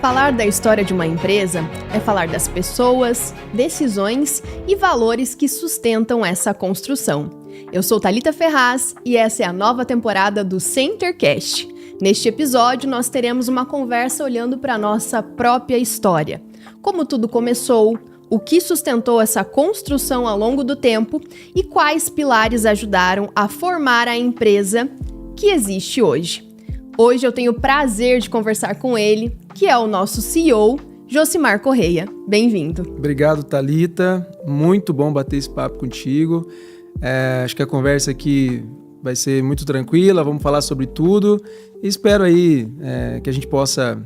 Falar da história de uma empresa é falar das pessoas, decisões e valores que sustentam essa construção. Eu sou Thalita Ferraz e essa é a nova temporada do Centercast. Neste episódio, nós teremos uma conversa olhando para a nossa própria história. Como tudo começou, o que sustentou essa construção ao longo do tempo e quais pilares ajudaram a formar a empresa que existe hoje. Hoje eu tenho o prazer de conversar com ele, que é o nosso CEO, Josimar Correia. Bem-vindo. Obrigado, Thalita. Muito bom bater esse papo contigo. Acho que a conversa aqui vai ser muito tranquila, vamos falar sobre tudo. E espero aí que a gente possa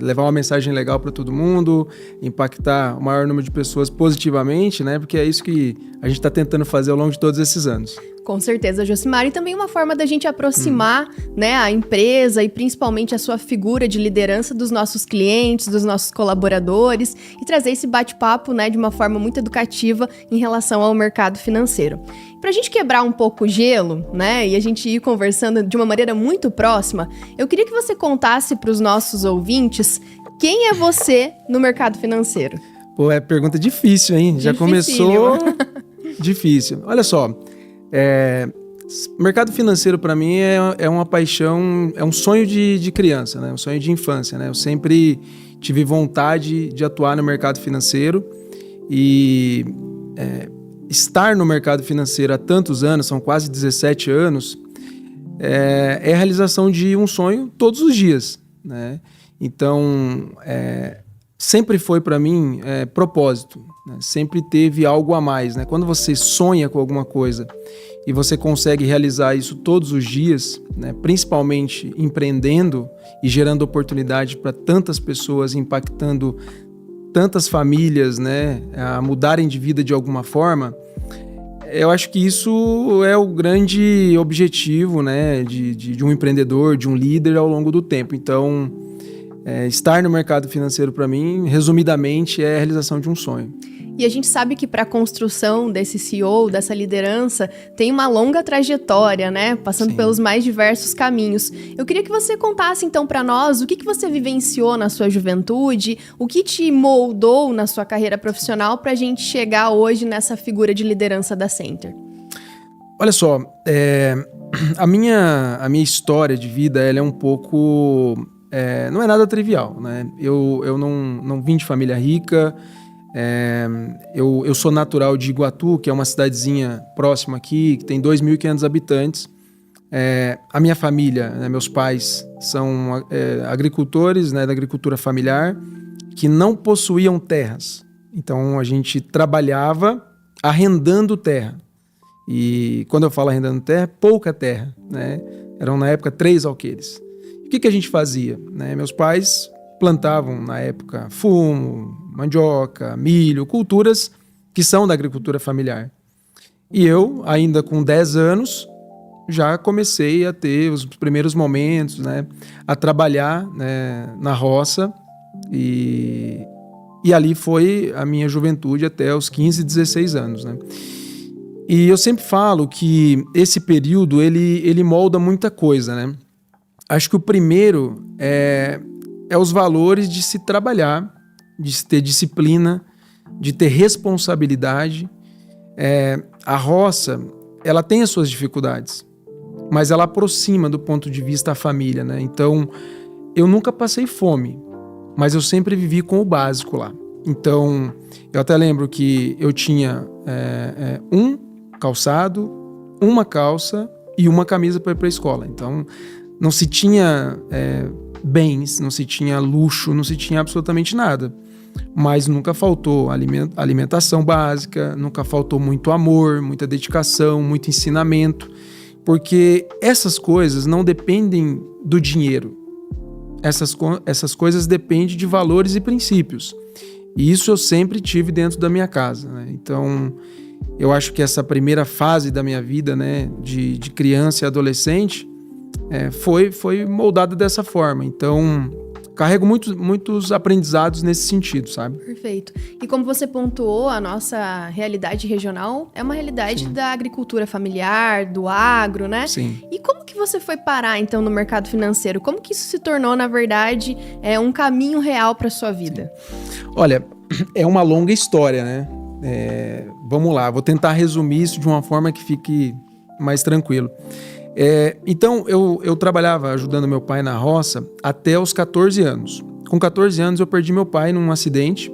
levar uma mensagem legal para todo mundo, impactar o maior número de pessoas positivamente, né? Porque é isso que a gente está tentando fazer ao longo de todos esses anos. Com certeza, Josimar. E também uma forma da gente aproximar a empresa e principalmente a sua figura de liderança dos nossos clientes, dos nossos colaboradores e trazer esse bate-papo de uma forma muito educativa em relação ao mercado financeiro. Para a gente quebrar um pouco o gelo, e a gente ir conversando de uma maneira muito próxima, eu queria que você contasse para os nossos ouvintes quem é você no mercado financeiro. Pô, é pergunta difícil, hein? Já começou difícil. Olha só, mercado financeiro para mim é uma paixão, é um sonho de criança, um sonho de infância. Eu sempre tive vontade de atuar no mercado financeiro e estar no mercado financeiro há tantos anos, são quase 17 anos, é a realização de um sonho todos os dias. Então, sempre foi para mim propósito, sempre teve algo a mais. Quando você sonha com alguma coisa e você consegue realizar isso todos os dias, principalmente empreendendo e gerando oportunidade para tantas pessoas, impactando tantas famílias a mudarem de vida de alguma forma, eu acho que isso é o grande objetivo de um empreendedor, de um líder ao longo do tempo. Então, estar no mercado financeiro para mim, resumidamente, é a realização de um sonho. E a gente sabe que para a construção desse CEO, dessa liderança, tem uma longa trajetória, passando pelos mais diversos caminhos. Eu queria que você contasse então para nós o que você vivenciou na sua juventude, o que te moldou na sua carreira profissional para a gente chegar hoje nessa figura de liderança da Center. Olha só, a minha história de vida ela é um pouco... não é nada trivial. Eu não vim de família rica. Eu sou natural de Iguatu, que é uma cidadezinha próxima aqui, que tem 2.500 habitantes. A minha família, meus pais são agricultores, da agricultura familiar, que não possuíam terras. Então a gente trabalhava arrendando terra. E quando eu falo arrendando terra, pouca terra. Eram na época 3 alqueires. O que a gente fazia? Meus pais plantavam na época fumo, mandioca, milho, culturas que são da agricultura familiar. E eu, ainda com 10 anos, já comecei a ter os primeiros momentos, a trabalhar na roça. E ali foi a minha juventude até os 15, 16 anos. E eu sempre falo que esse período ele molda muita coisa. Acho que o primeiro é os valores de se trabalhar, de se ter disciplina, de ter responsabilidade. A roça, ela tem as suas dificuldades, mas ela aproxima do ponto de vista da família. Então, eu nunca passei fome, mas eu sempre vivi com o básico lá. Então, eu até lembro que eu tinha um calçado, uma calça e uma camisa para ir para a escola. Então, não se tinha bens, não se tinha luxo, não se tinha absolutamente nada. Mas nunca faltou alimentação básica, nunca faltou muito amor, muita dedicação, muito ensinamento. Porque essas coisas não dependem do dinheiro. Essas coisas dependem de valores e princípios. E isso eu sempre tive dentro da minha casa. Então, eu acho que essa primeira fase da minha vida, de criança e adolescente, foi moldada dessa forma. Então, carrego muitos aprendizados nesse sentido, sabe? Perfeito. E como você pontuou, a nossa realidade regional é uma realidade Sim. da agricultura familiar, do agro, né? Sim. E como que você foi parar, então, no mercado financeiro? Como que isso se tornou, na verdade, um caminho real para sua vida? Olha, é uma longa história, né? Vamos lá, vou tentar resumir isso de uma forma que fique mais tranquilo. Então, eu trabalhava ajudando meu pai na roça até os 14 anos. Com 14 anos, eu perdi meu pai num acidente.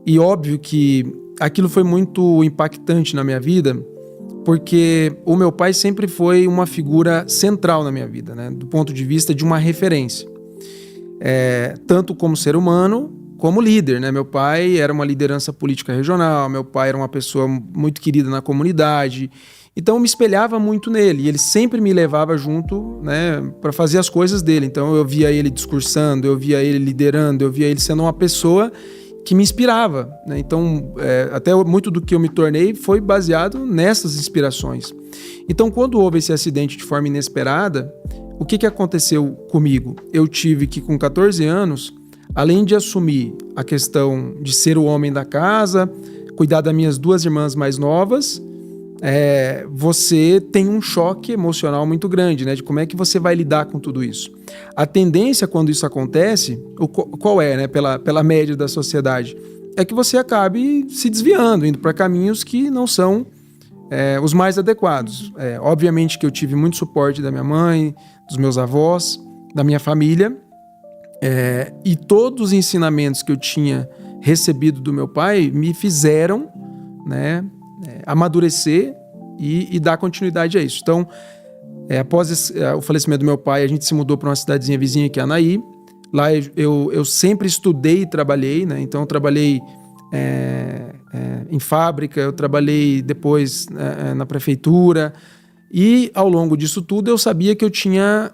E óbvio que aquilo foi muito impactante na minha vida, porque o meu pai sempre foi uma figura central na minha vida, né? Do ponto de vista de uma referência. Tanto como ser humano, como líder, né? Meu pai era uma liderança política regional, meu pai era uma pessoa muito querida na comunidade. Então eu me espelhava muito nele e ele sempre me levava junto, né, para fazer as coisas dele. Então eu via ele discursando, eu via ele liderando, eu via ele sendo uma pessoa que me inspirava, né? Então até muito do que eu me tornei foi baseado nessas inspirações. Então quando houve esse acidente de forma inesperada, o que aconteceu comigo? Eu tive que, com 14 anos, além de assumir a questão de ser o homem da casa, cuidar das minhas 2 irmãs mais novas, você tem um choque emocional muito grande, né? De como é que você vai lidar com tudo isso. A tendência, quando isso acontece, qual é, né? Pela média da sociedade, é que você acabe se desviando, indo para caminhos que não são os mais adequados. Obviamente que eu tive muito suporte da minha mãe, dos meus avós, da minha família, e todos os ensinamentos que eu tinha recebido do meu pai me fizeram, né, amadurecer e dar continuidade a isso. Então, após o falecimento do meu pai, a gente se mudou para uma cidadezinha vizinha, que é Anaí. Lá eu sempre estudei e trabalhei, né? Então eu trabalhei em fábrica, eu trabalhei depois na prefeitura, e ao longo disso tudo eu sabia que eu tinha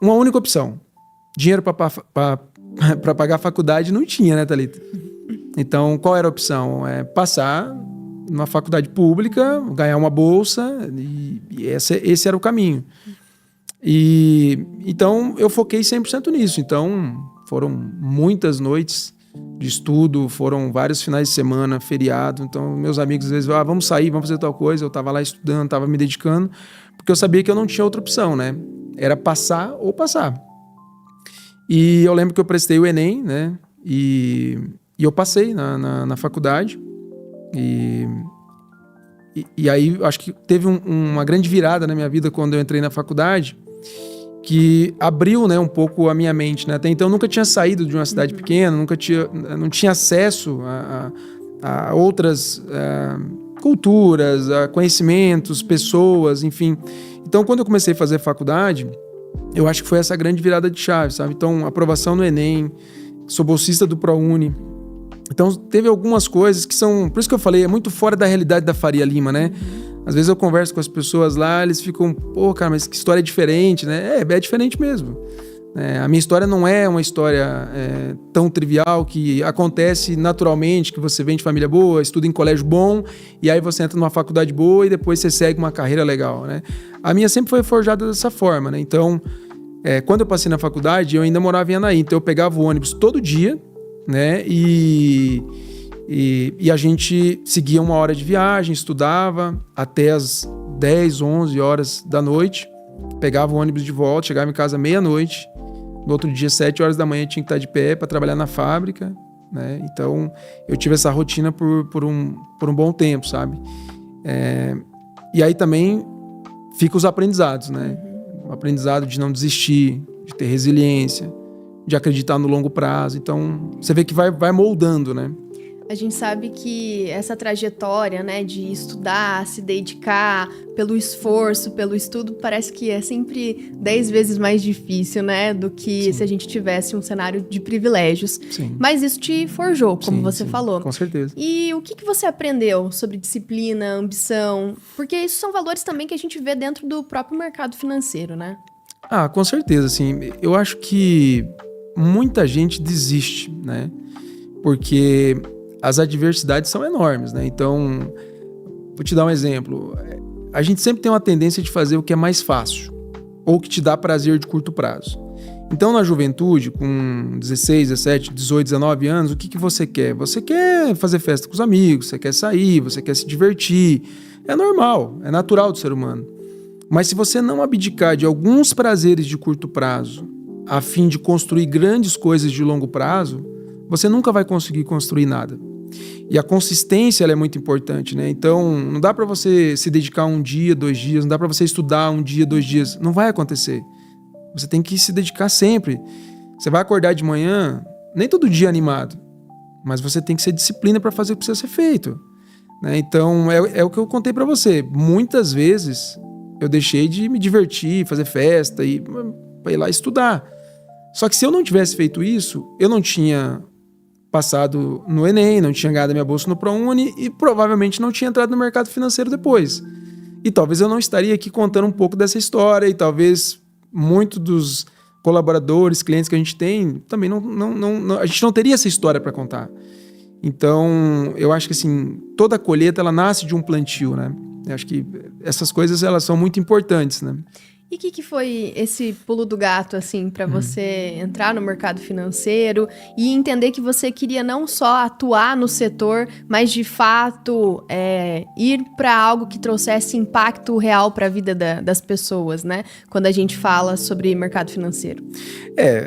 uma única opção. Dinheiro para pagar a faculdade não tinha, né, Thalita? Então, qual era a opção? Passar numa faculdade pública, ganhar uma bolsa, e esse era o caminho. Então, eu foquei 100% nisso. Então, foram muitas noites de estudo, foram vários finais de semana, feriado. Então, meus amigos às vezes vamos sair, vamos fazer tal coisa. Eu estava lá estudando, estava me dedicando, porque eu sabia que eu não tinha outra opção, né? Era passar ou passar. E eu lembro que eu prestei o Enem, né? E eu passei na faculdade. E aí, acho que teve uma grande virada na minha vida quando eu entrei na faculdade, que abriu, né, um pouco a minha mente, né? Até então eu nunca tinha saído de uma cidade pequena, não tinha acesso a outras culturas, a conhecimentos, pessoas, enfim. Então, quando eu comecei a fazer faculdade, eu acho que foi essa grande virada de chave, sabe? Então, aprovação no Enem, sou bolsista do ProUni. Então, teve algumas coisas que são... Por isso que eu falei, é muito fora da realidade da Faria Lima, né? Às vezes eu converso com as pessoas lá, eles ficam... Pô, cara, mas que história diferente, né? É diferente mesmo. A minha história não é uma história tão trivial, que acontece naturalmente, que você vem de família boa, estuda em colégio bom, e aí você entra numa faculdade boa e depois você segue uma carreira legal, né? A minha sempre foi forjada dessa forma, né? Então, quando eu passei na faculdade, eu ainda morava em Anaí, então eu pegava o ônibus todo dia, né? E a gente seguia 1 hora de viagem, estudava até as 10, 11 horas da noite, pegava o ônibus de volta, chegava em casa meia-noite, no outro dia, 7 horas da manhã, tinha que estar de pé para trabalhar na fábrica, né? Então, eu tive essa rotina por um bom tempo, sabe? E aí também fica os aprendizados, né? O aprendizado de não desistir, de ter resiliência, de acreditar no longo prazo. Então, você vê que vai moldando, né? A gente sabe que essa trajetória, né, de estudar, se dedicar, pelo esforço, pelo estudo, parece que é sempre 10 vezes mais difícil, né, do que se a gente tivesse um cenário de privilégios. Sim. Mas isso te forjou, como você falou. Com certeza. E o que você aprendeu sobre disciplina, ambição? Porque isso são valores também que a gente vê dentro do próprio mercado financeiro, né? Com certeza, assim. Eu acho que muita gente desiste, né? Porque as adversidades são enormes, né? Então, vou te dar um exemplo. A gente sempre tem uma tendência de fazer o que é mais fácil ou que te dá prazer de curto prazo. Então, na juventude, com 16, 17, 18, 19 anos, o que você quer? Você quer fazer festa com os amigos, você quer sair, você quer se divertir. É normal, é natural do ser humano. Mas se você não abdicar de alguns prazeres de curto prazo, a fim de construir grandes coisas de longo prazo, você nunca vai conseguir construir nada. E a consistência ela é muito importante, né? Então, não dá para você se dedicar um dia, 2 dias, não dá para você estudar um dia, 2 dias. Não vai acontecer. Você tem que se dedicar sempre. Você vai acordar de manhã, nem todo dia animado, mas você tem que ser disciplina para fazer o que precisa ser feito, né? Então, é o que eu contei para você. Muitas vezes, eu deixei de me divertir, fazer festa e para ir lá estudar. Só que se eu não tivesse feito isso, eu não tinha passado no Enem, não tinha ganhado a minha bolsa no ProUni e provavelmente não tinha entrado no mercado financeiro depois. E talvez eu não estaria aqui contando um pouco dessa história e talvez muitos dos colaboradores, clientes que a gente tem, também a gente não teria essa história para contar. Então, eu acho que assim, toda colheita ela nasce de um plantio, né? Eu acho que essas coisas elas são muito importantes, né? E o que foi esse pulo do gato, assim, para você entrar no mercado financeiro e entender que você queria não só atuar no setor, mas de fato ir para algo que trouxesse impacto real para a vida das pessoas, né? Quando a gente fala sobre mercado financeiro.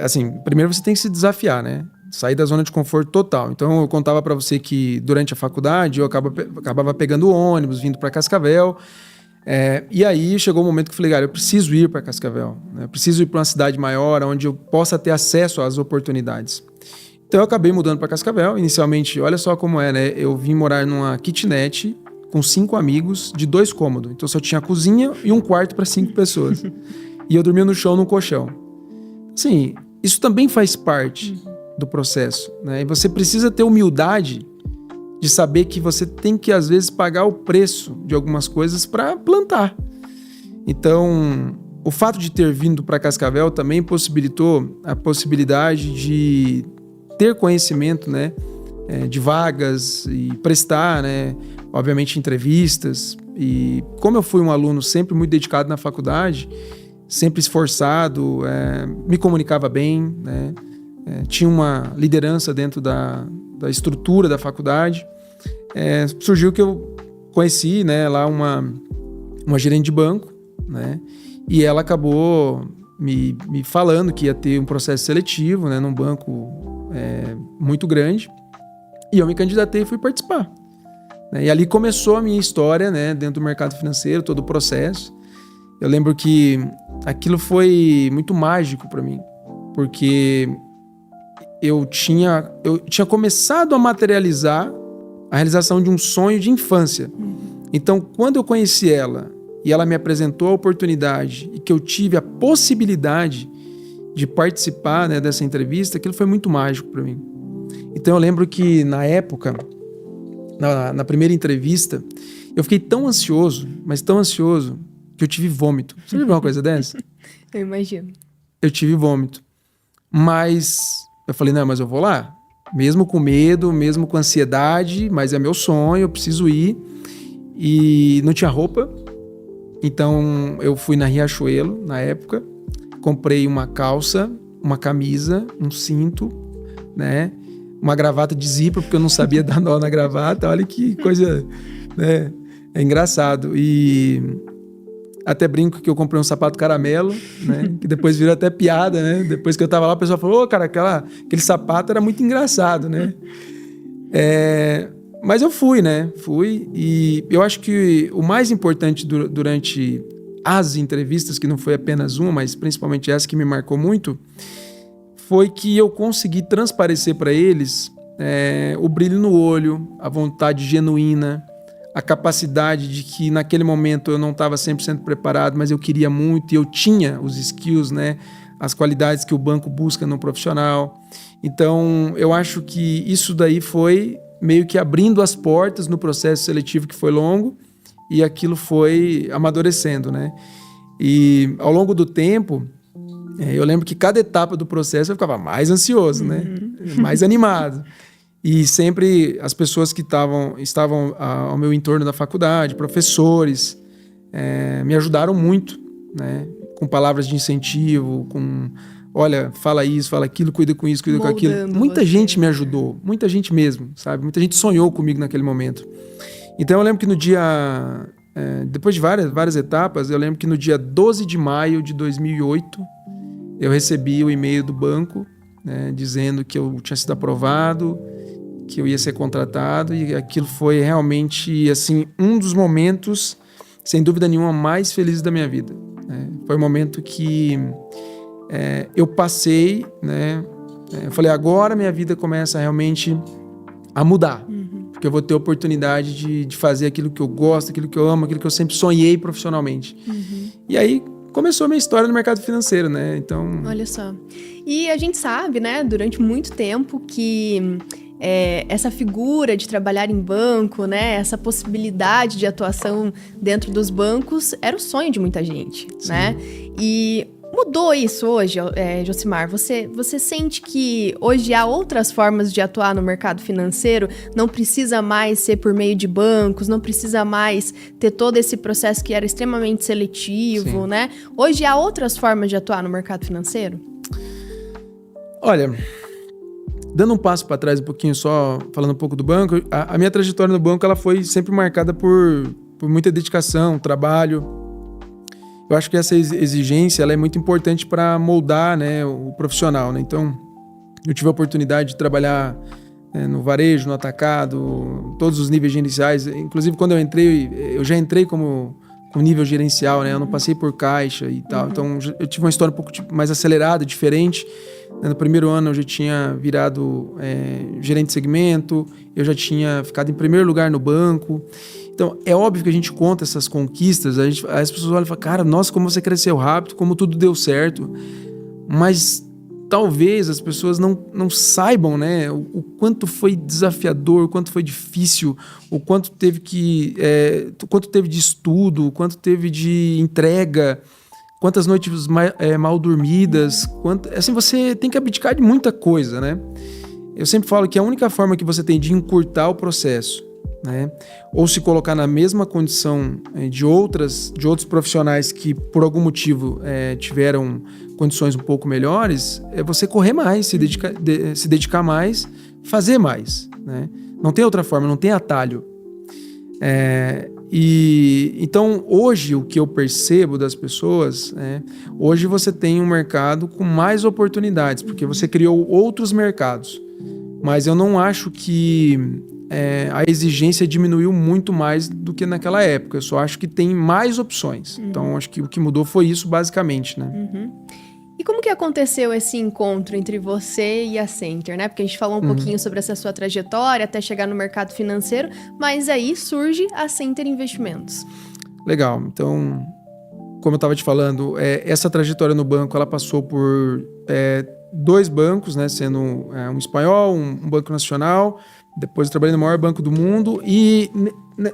Assim, primeiro você tem que se desafiar, né? Sair da zona de conforto total. Então, eu contava para você que durante a faculdade eu acabava pegando ônibus, vindo para Cascavel. E aí chegou o momento que eu falei, cara, eu preciso ir para Cascavel, né? Eu preciso ir para uma cidade maior, onde eu possa ter acesso às oportunidades. Então eu acabei mudando para Cascavel. Inicialmente, olha só como é, né? Eu vim morar numa kitnet com 5 amigos de 2 cômodos. Então só tinha a cozinha e um quarto para 5 pessoas. E eu dormia no chão, num colchão. Sim, isso também faz parte do processo, né? E você precisa ter humildade de saber que você tem que, às vezes, pagar o preço de algumas coisas para plantar. Então, o fato de ter vindo para Cascavel também possibilitou a possibilidade de ter conhecimento, né, de vagas e prestar, né, obviamente, entrevistas. E como eu fui um aluno sempre muito dedicado na faculdade, sempre esforçado, me comunicava bem, né, tinha uma liderança dentro da estrutura da faculdade, surgiu que eu conheci, né, lá uma gerente de banco, né, e ela acabou me falando que ia ter um processo seletivo, né, num banco muito grande, e eu me candidatei e fui participar, né, e ali começou a minha história, né, dentro do mercado financeiro, todo o processo. Eu lembro que aquilo foi muito mágico para mim, porque eu tinha começado a materializar a realização de um sonho de infância. Então, quando eu conheci ela e ela me apresentou a oportunidade e que eu tive a possibilidade de participar, né, dessa entrevista, aquilo foi muito mágico para mim. Então, eu lembro que na época, na primeira entrevista, eu fiquei tão ansioso, mas tão ansioso, que eu tive vômito. Você viu uma coisa dessa? Eu imagino. Eu tive vômito. Mas eu falei, não, mas eu vou lá. Mesmo com medo, mesmo com ansiedade, mas é meu sonho, eu preciso ir. E não tinha roupa. Então eu fui na Riachuelo, na época. Comprei uma calça, uma camisa, um cinto, né? Uma gravata de zíper, porque eu não sabia dar nó na gravata. Olha que coisa, né? É engraçado. E até brinco que eu comprei um sapato caramelo, né? Que depois virou até piada, né? Depois que eu tava lá, o pessoal falou, cara, aquele sapato era muito engraçado, né? Mas eu fui, né? Fui, e eu acho que o mais importante durante as entrevistas, que não foi apenas uma, mas principalmente essa que me marcou muito, foi que eu consegui transparecer para eles o brilho no olho, a vontade genuína, a capacidade de que naquele momento eu não estava 100% preparado, mas eu queria muito e eu tinha os skills, né, as qualidades que o banco busca no profissional. Então, eu acho que isso daí foi meio que abrindo as portas no processo seletivo que foi longo e aquilo foi amadurecendo, né? E ao longo do tempo, eu lembro que cada etapa do processo eu ficava mais ansioso, né? Mais animado. E sempre as pessoas que estavam ao meu entorno da faculdade, professores, me ajudaram muito, né? Com palavras de incentivo, com olha, fala isso, fala aquilo, cuida com isso, cuida com aquilo. Muita gente me ajudou, muita gente mesmo, sabe? Muita gente sonhou comigo naquele momento. Então eu lembro que no dia... depois de várias etapas, eu lembro que no dia 12 de maio de 2008, eu recebi o e-mail do banco, né, dizendo que eu tinha sido aprovado, que eu ia ser contratado, e aquilo foi realmente, assim, um dos momentos, sem dúvida nenhuma, mais felizes da minha vida. Né? Foi um momento que eu passei, né, eu falei, agora minha vida começa realmente a mudar. Porque eu vou ter a oportunidade de fazer aquilo que eu gosto, aquilo que eu amo, aquilo que eu sempre sonhei profissionalmente. E aí começou a minha história no mercado financeiro, né? Então... Olha só. E a gente sabe, né, durante muito tempo que essa figura de trabalhar em banco, né, essa possibilidade de atuação dentro dos bancos era o sonho de muita gente, Sim. né? E... mudou isso hoje, Josimar? Você sente que hoje há outras formas de atuar no mercado financeiro? Não precisa mais ser por meio de bancos, não precisa mais ter todo esse processo que era extremamente seletivo, Sim. né? Hoje há outras formas de atuar no mercado financeiro? Olha, dando um passo para trás um pouquinho só, falando um pouco do banco, a minha trajetória no banco ela foi sempre marcada por muita dedicação, trabalho. Eu acho que essa exigência ela é muito importante para moldar, né, o profissional. Né? Então, eu tive a oportunidade de trabalhar no varejo, no atacado, todos os níveis gerenciais. Inclusive, quando eu já entrei com nível gerencial, né? Eu não passei por caixa e tal. Então, eu tive uma história um pouco mais acelerada, diferente. No primeiro ano, eu já tinha virado gerente de segmento, eu já tinha ficado em primeiro lugar no banco. Então, é óbvio que a gente conta essas conquistas, as pessoas olham e falam, cara, nossa, como você cresceu rápido, como tudo deu certo. Mas talvez as pessoas não saibam, né, o quanto foi desafiador, o quanto foi difícil, o quanto teve de estudo, o quanto teve de entrega, quantas noites mal dormidas, assim, você tem que abdicar de muita coisa, né? Eu sempre falo que a única forma que você tem de encurtar o processo, né, ou se colocar na mesma condição de outros profissionais que por algum motivo tiveram condições um pouco melhores, é você correr mais, se dedicar mais, fazer mais, né? Não tem outra forma, não tem atalho. Então hoje o que eu percebo das pessoas, hoje você tem um mercado com mais oportunidades, porque você criou outros mercados, mas eu não acho que a exigência diminuiu muito mais do que naquela época. Eu só acho que tem mais opções. Então, acho que o que mudou foi isso, basicamente, né? E como que aconteceu esse encontro entre você e a Center, né? Porque a gente falou um pouquinho sobre essa sua trajetória até chegar no mercado financeiro, mas aí surge a Center Investimentos. Legal. Então, como eu estava te falando, essa trajetória no banco, ela passou por 2 bancos, né? Sendo um espanhol, um banco nacional. Depois eu trabalhei no maior banco do mundo e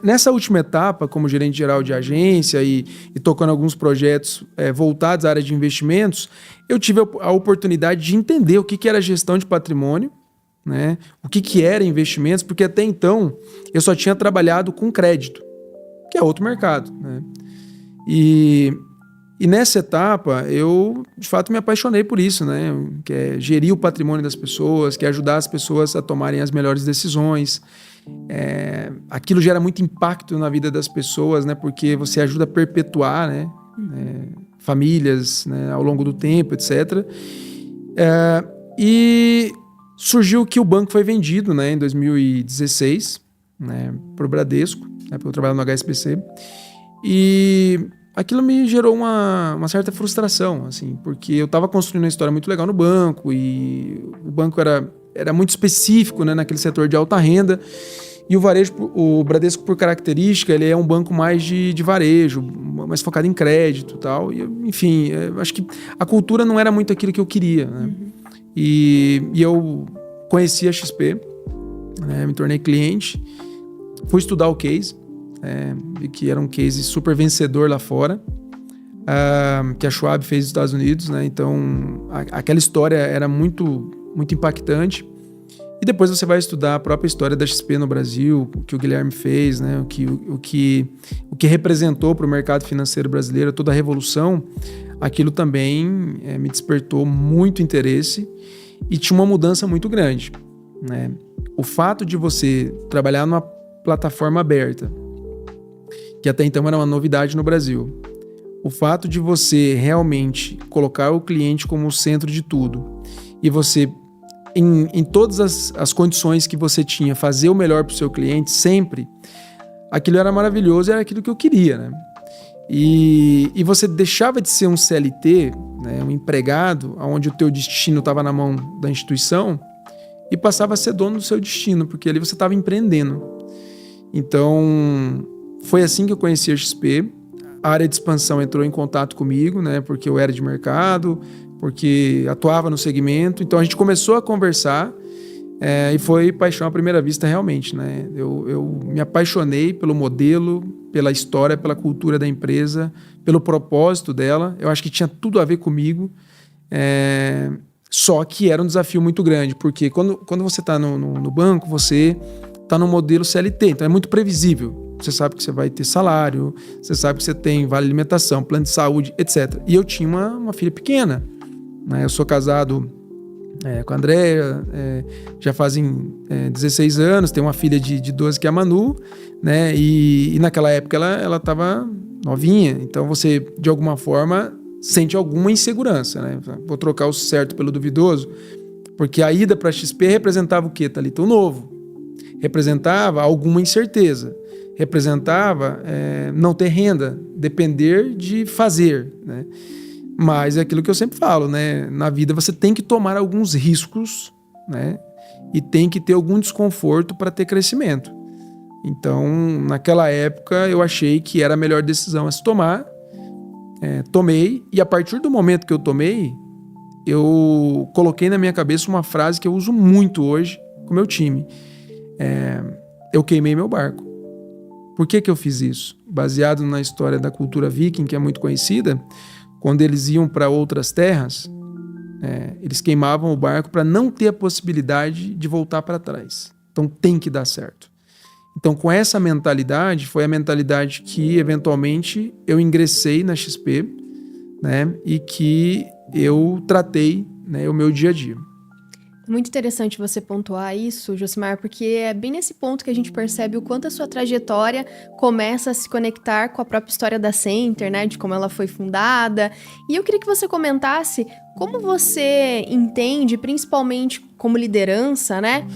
nessa última etapa, como gerente geral de agência e tocando alguns projetos voltados à área de investimentos, eu tive a oportunidade de entender o que era gestão de patrimônio, né? O que era investimentos, porque até então eu só tinha trabalhado com crédito, que é outro mercado, né? E nessa etapa, eu, de fato, me apaixonei por isso, né? Que é gerir o patrimônio das pessoas, que é ajudar as pessoas a tomarem as melhores decisões. Aquilo gera muito impacto na vida das pessoas, né? Porque você ajuda a perpetuar, né? Famílias, né? Ao longo do tempo, etc. E surgiu que o banco foi vendido, né? Em 2016, né? Para o Bradesco, né? Porque eu trabalhava no HSBC. E aquilo me gerou uma certa frustração, assim, porque eu estava construindo uma história muito legal no banco e o banco era muito específico, né, naquele setor de alta renda, e o Bradesco, por característica, ele é um banco mais de varejo, mais focado em crédito e tal. E, enfim, acho que a cultura não era muito aquilo que eu queria, né? E eu conheci a XP, né, me tornei cliente, fui estudar o case, vi que era um case super vencedor lá fora, que a Schwab fez nos Estados Unidos, né? Então aquela história era muito, muito impactante. E depois você vai estudar a própria história da XP no Brasil, o que o Guilherme fez, né? O que representou para o mercado financeiro brasileiro, toda a revolução. aquilo também me despertou muito interesse e tinha uma mudança muito grande, né? O fato de você trabalhar numa plataforma aberta, que até então era uma novidade no Brasil, o fato de você realmente colocar o cliente como o centro de tudo e você, em todas as condições que você tinha, fazer o melhor para o seu cliente sempre, aquilo era maravilhoso, era aquilo que eu queria, né? E você deixava de ser um CLT, né, um empregado, onde o teu destino estava na mão da instituição, e passava a ser dono do seu destino, porque ali você estava empreendendo. Então, foi assim que eu conheci a XP. A área de expansão entrou em contato comigo, né, porque eu era de mercado, porque atuava no segmento. Então, a gente começou a conversar e foi paixão à primeira vista realmente, né? Eu me apaixonei pelo modelo, pela história, pela cultura da empresa, pelo propósito dela. Eu acho que tinha tudo a ver comigo. Só que era um desafio muito grande, porque quando você está no banco, você está no modelo CLT, então é muito previsível. Você sabe que você vai ter salário, você sabe que você tem vale alimentação, plano de saúde, etc. E eu tinha uma filha pequena, né? Eu sou casado com a Andréia, já fazem 16 anos, tenho uma filha de 12 que é a Manu, né? E naquela época ela estava novinha, então você, de alguma forma, sente alguma insegurança, né? Vou trocar o certo pelo duvidoso, porque a ida para a XP representava o quê, Thalita? O novo. Representava alguma incerteza. Representava não ter renda, depender de fazer, né? Mas é aquilo que eu sempre falo, né? Na vida você tem que tomar alguns riscos, né? E tem que ter algum desconforto para ter crescimento. Então, naquela época, eu achei que era a melhor decisão a se tomar. Tomei, e a partir do momento que eu tomei, eu coloquei na minha cabeça uma frase que eu uso muito hoje com o meu time. Eu queimei meu barco. Por que eu fiz isso? Baseado na história da cultura viking, que é muito conhecida, quando eles iam para outras terras, eles queimavam o barco para não ter a possibilidade de voltar para trás. Então tem que dar certo. Então, com essa mentalidade, foi a mentalidade que, eventualmente, eu ingressei na XP, né, e que eu tratei, né, o meu dia a dia. Muito interessante você pontuar isso, Josimar, porque é bem nesse ponto que a gente percebe o quanto a sua trajetória começa a se conectar com a própria história da Center, né, de como ela foi fundada. E eu queria que você comentasse como você entende, principalmente como liderança, né,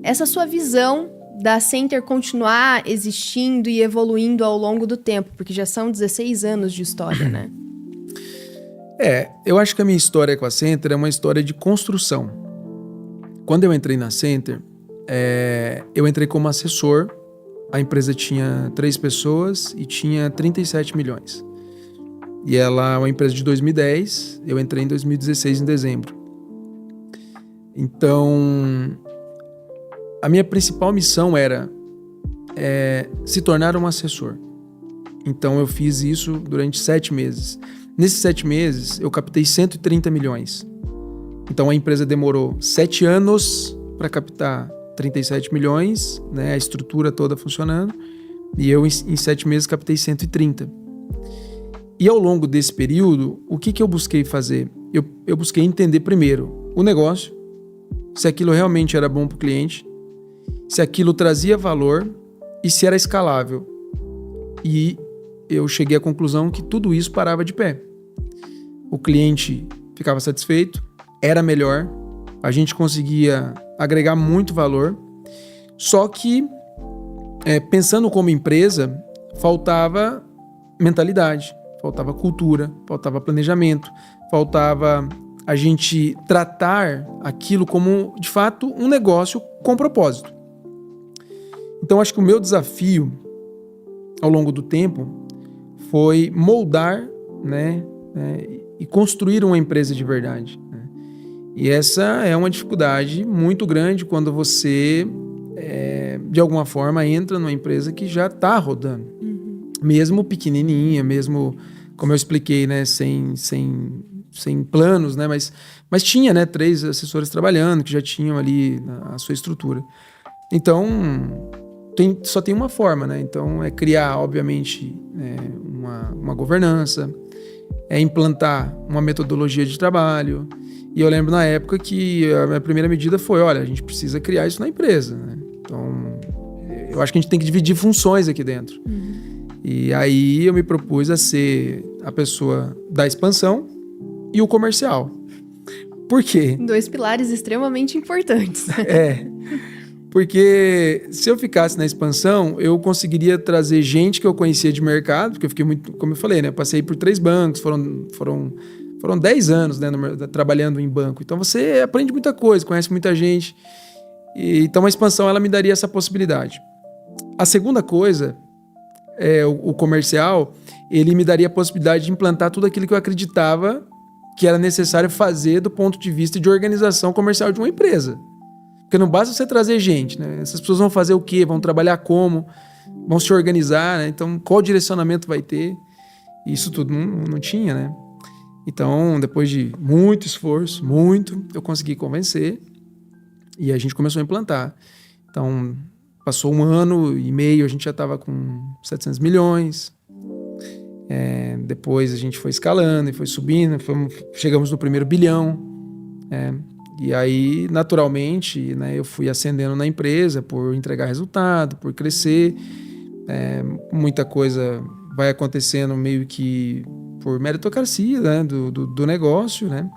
essa sua visão da Center continuar existindo e evoluindo ao longo do tempo, porque já são 16 anos de história, né? Eu acho que a minha história com a Center é uma história de construção. Quando eu entrei na Center, eu entrei como assessor. A empresa tinha 3 pessoas e tinha 37 milhões. E ela é uma empresa de 2010, eu entrei em 2016, em dezembro. Então, a minha principal missão era se tornar um assessor. Então, eu fiz isso durante 7 meses. Nesses 7 meses, eu captei 130 milhões. Então, a empresa demorou 7 anos para captar 37 milhões, né, a estrutura toda funcionando, e eu, em 7 meses, captei 130. E ao longo desse período, o que eu busquei fazer? Eu busquei entender primeiro o negócio, se aquilo realmente era bom para o cliente, se aquilo trazia valor e se era escalável. E eu cheguei à conclusão que tudo isso parava de pé. O cliente ficava satisfeito, era melhor, a gente conseguia agregar muito valor, só que, pensando como empresa, faltava mentalidade, faltava cultura, faltava planejamento, faltava a gente tratar aquilo como, de fato, um negócio com propósito. Então, acho que o meu desafio, ao longo do tempo, foi moldar, né, e construir uma empresa de verdade, né? E essa é uma dificuldade muito grande quando você, de alguma forma, entra numa empresa que já está rodando. Uhum. Mesmo pequenininha, mesmo, como eu expliquei, né, sem planos, né, mas tinha, né, 3 assessores trabalhando, que já tinham ali a sua estrutura. Então, só tem uma forma, né? Então, é criar, obviamente, uma governança, implantar uma metodologia de trabalho. E eu lembro na época que a minha primeira medida foi, olha, a gente precisa criar isso na empresa, né? Então, eu acho que a gente tem que dividir funções aqui dentro. E aí eu me propus a ser a pessoa da expansão e o comercial. Por quê? 2 pilares extremamente importantes. Porque se eu ficasse na expansão, eu conseguiria trazer gente que eu conhecia de mercado, porque eu fiquei muito, como eu falei, né? Passei por 3 bancos, foram 10 anos, né, trabalhando em banco. Então você aprende muita coisa, conhece muita gente. Então a expansão ela me daria essa possibilidade. A segunda coisa, o comercial, ele me daria a possibilidade de implantar tudo aquilo que eu acreditava que era necessário fazer do ponto de vista de organização comercial de uma empresa. Porque não basta você trazer gente, né? Essas pessoas vão fazer o quê? Vão trabalhar como? Vão se organizar, né? Então, qual direcionamento vai ter? Isso tudo não tinha, né? Então, depois de muito esforço, eu consegui convencer e a gente começou a implantar. Então, passou 1 ano e meio, a gente já estava com 700 milhões. Depois a gente foi escalando e foi subindo, chegamos no primeiro bilhão. E aí, naturalmente, né, eu fui ascendendo na empresa por entregar resultado, por crescer. Muita coisa vai acontecendo meio que por meritocracia, né, do negócio, né?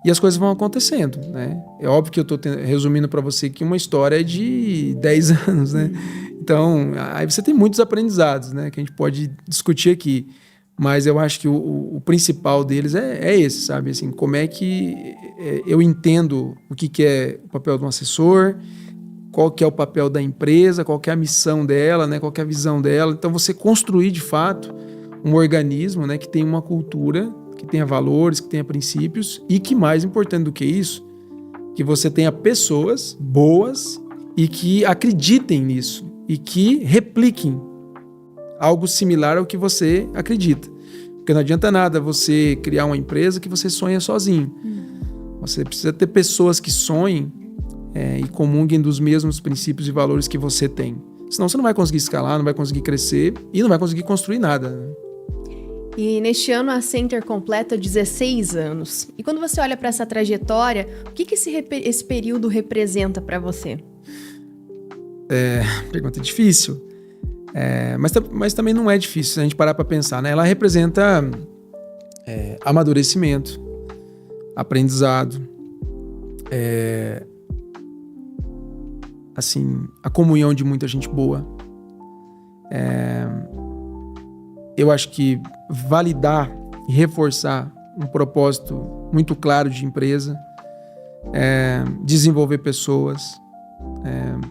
E as coisas vão acontecendo, né? É óbvio que eu estou resumindo para você que uma história é de 10 anos, né? Então, aí você tem muitos aprendizados, né, que a gente pode discutir aqui. Mas eu acho que o principal deles é esse, sabe? Assim, como é que eu entendo o que é o papel de um assessor, qual que é o papel da empresa, qual que é a missão dela, né? Qual que é a visão dela. Então, você construir, de fato, um organismo, né, que tenha uma cultura, que tenha valores, que tenha princípios e que, mais importante do que isso, que você tenha pessoas boas e que acreditem nisso e que repliquem algo similar ao que você acredita. Porque não adianta nada você criar uma empresa que você sonha sozinho. Você precisa ter pessoas que sonhem e comunguem dos mesmos princípios e valores que você tem. Senão você não vai conseguir escalar, não vai conseguir crescer e não vai conseguir construir nada, né? E neste ano a Center completa 16 anos. E quando você olha para essa trajetória, o que esse período representa para você? Pergunta difícil. Mas também não é difícil se a gente parar para pensar, né? Ela representa amadurecimento, aprendizado, assim, a comunhão de muita gente boa. Eu acho que validar e reforçar um propósito muito claro de empresa, desenvolver pessoas,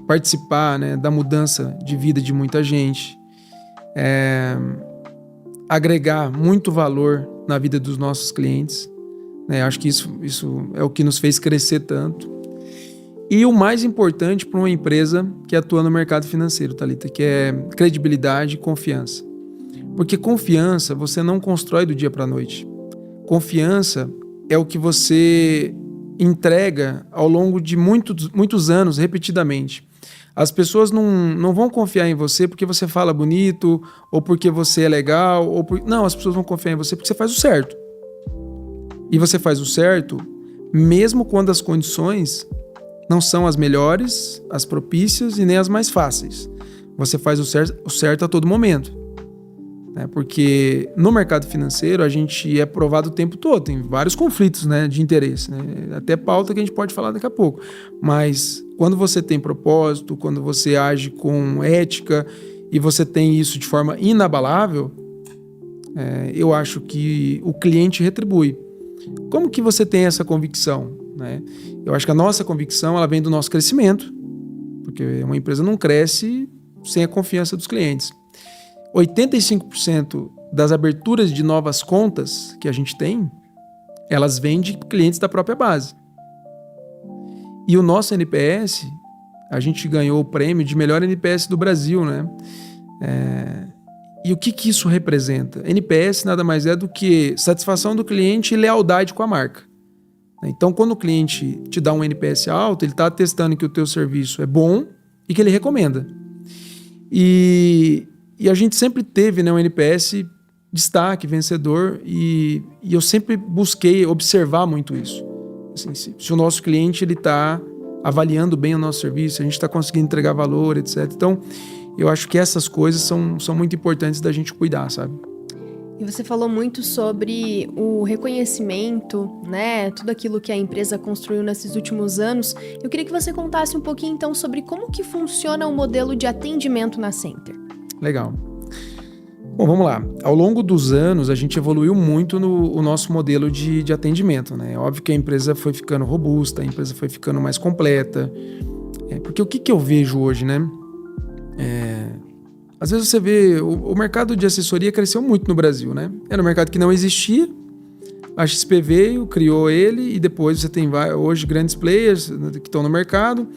participar, né, da mudança de vida de muita gente, agregar muito valor na vida dos nossos clientes, né? Acho que isso é o que nos fez crescer tanto. E o mais importante para uma empresa que atua no mercado financeiro, Thalita, que é credibilidade e confiança. Porque confiança você não constrói do dia para a noite. Confiança é o que você entrega ao longo de muitos anos, repetidamente. As pessoas não vão confiar em você porque você fala bonito, ou porque você é legal, não, as pessoas vão confiar em você porque você faz o certo. E você faz o certo mesmo quando as condições não são as melhores, as propícias e nem as mais fáceis. Você faz o certo a todo momento. Porque no mercado financeiro a gente é provado o tempo todo, tem vários conflitos, né, de interesse, né? Até pauta que a gente pode falar daqui a pouco, mas quando você tem propósito, quando você age com ética e você tem isso de forma inabalável, eu acho que o cliente retribui. Como que você tem essa convicção, né? Eu acho que a nossa convicção ela vem do nosso crescimento, porque uma empresa não cresce sem a confiança dos clientes. 85% das aberturas de novas contas que a gente tem, elas vêm de clientes da própria base. E o nosso NPS, a gente ganhou o prêmio de melhor NPS do Brasil, né? E o que isso representa? NPS nada mais é do que satisfação do cliente e lealdade com a marca. Então, quando o cliente te dá um NPS alto, ele está atestando que o teu serviço é bom e que ele recomenda. E a gente sempre teve, né, um NPS destaque, vencedor, e eu sempre busquei observar muito isso. Assim, se o nosso cliente está avaliando bem o nosso serviço, a gente está conseguindo entregar valor, etc. Então, eu acho que essas coisas são muito importantes da gente cuidar, sabe? E você falou muito sobre o reconhecimento, né? Tudo aquilo que a empresa construiu nesses últimos anos. Eu queria que você contasse um pouquinho, então, sobre como que funciona o modelo de atendimento na Center. Legal. Bom, vamos lá. Ao longo dos anos, a gente evoluiu muito no nosso modelo de atendimento, né? É óbvio que a empresa foi ficando robusta, a empresa foi ficando mais completa. Porque o que eu vejo hoje, né? Às vezes você vê, o mercado de assessoria cresceu muito no Brasil, né? Era um mercado que não existia, a XP veio, criou ele, e depois você tem hoje grandes players que estão no mercado,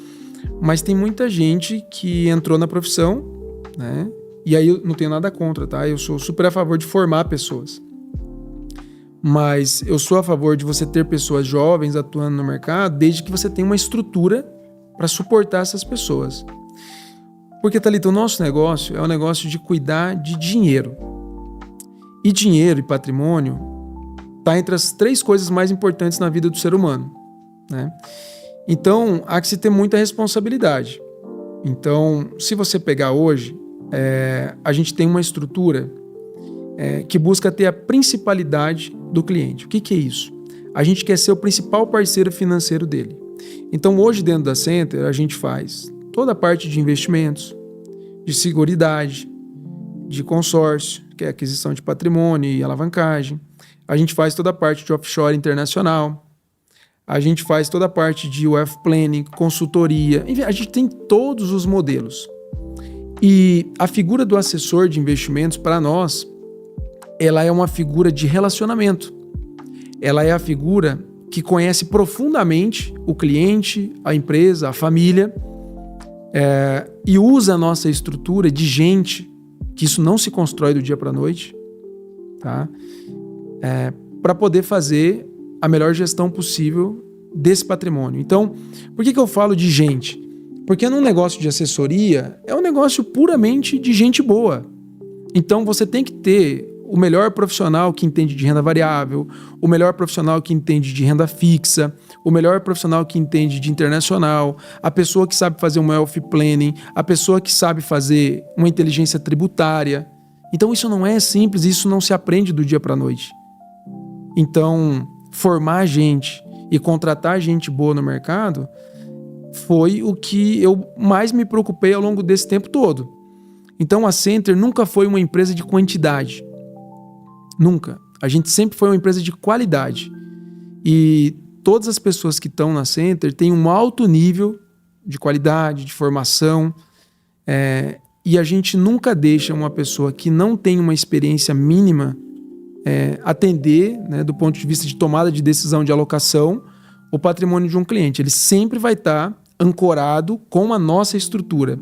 mas tem muita gente que entrou na profissão, né? E aí eu não tenho nada contra, tá? Eu sou super a favor de formar pessoas. Mas eu sou a favor de você ter pessoas jovens atuando no mercado, desde que você tenha uma estrutura para suportar essas pessoas. Porque, Thalita, o nosso negócio é um negócio de cuidar de dinheiro. E dinheiro e patrimônio está entre as 3 coisas mais importantes na vida do ser humano, né? Então, há que se ter muita responsabilidade. Então, se você pegar hoje, a gente tem uma estrutura que busca ter a principalidade do cliente. O que é isso? A gente quer ser o principal parceiro financeiro dele. Então, hoje, dentro da Center, a gente faz toda a parte de investimentos, de seguridade, de consórcio, que é aquisição de patrimônio e alavancagem. A gente faz toda a parte de offshore internacional. A gente faz toda a parte de wealth planning, consultoria. Enfim, a gente tem todos os modelos. E a figura do assessor de investimentos, para nós, ela é uma figura de relacionamento. Ela é a figura que conhece profundamente o cliente, a empresa, a família, e usa a nossa estrutura de gente, que isso não se constrói do dia para a noite, tá? Para poder fazer a melhor gestão possível desse patrimônio. Então, por que eu falo de gente? Porque num negócio de assessoria, é um negócio puramente de gente boa. Então, você tem que ter o melhor profissional que entende de renda variável, o melhor profissional que entende de renda fixa, o melhor profissional que entende de internacional, a pessoa que sabe fazer um wealth planning, a pessoa que sabe fazer uma inteligência tributária. Então isso não é simples, isso não se aprende do dia para a noite. Então, formar gente e contratar gente boa no mercado foi o que eu mais me preocupei ao longo desse tempo todo. Então a Center nunca foi uma empresa de quantidade. Nunca. A gente sempre foi uma empresa de qualidade. E todas as pessoas que estão na Center têm um alto nível de qualidade, de formação. E a gente nunca deixa uma pessoa que não tem uma experiência mínima atender, né, do ponto de vista de tomada de decisão de alocação, o patrimônio de um cliente. Ele sempre vai estar ancorado com a nossa estrutura.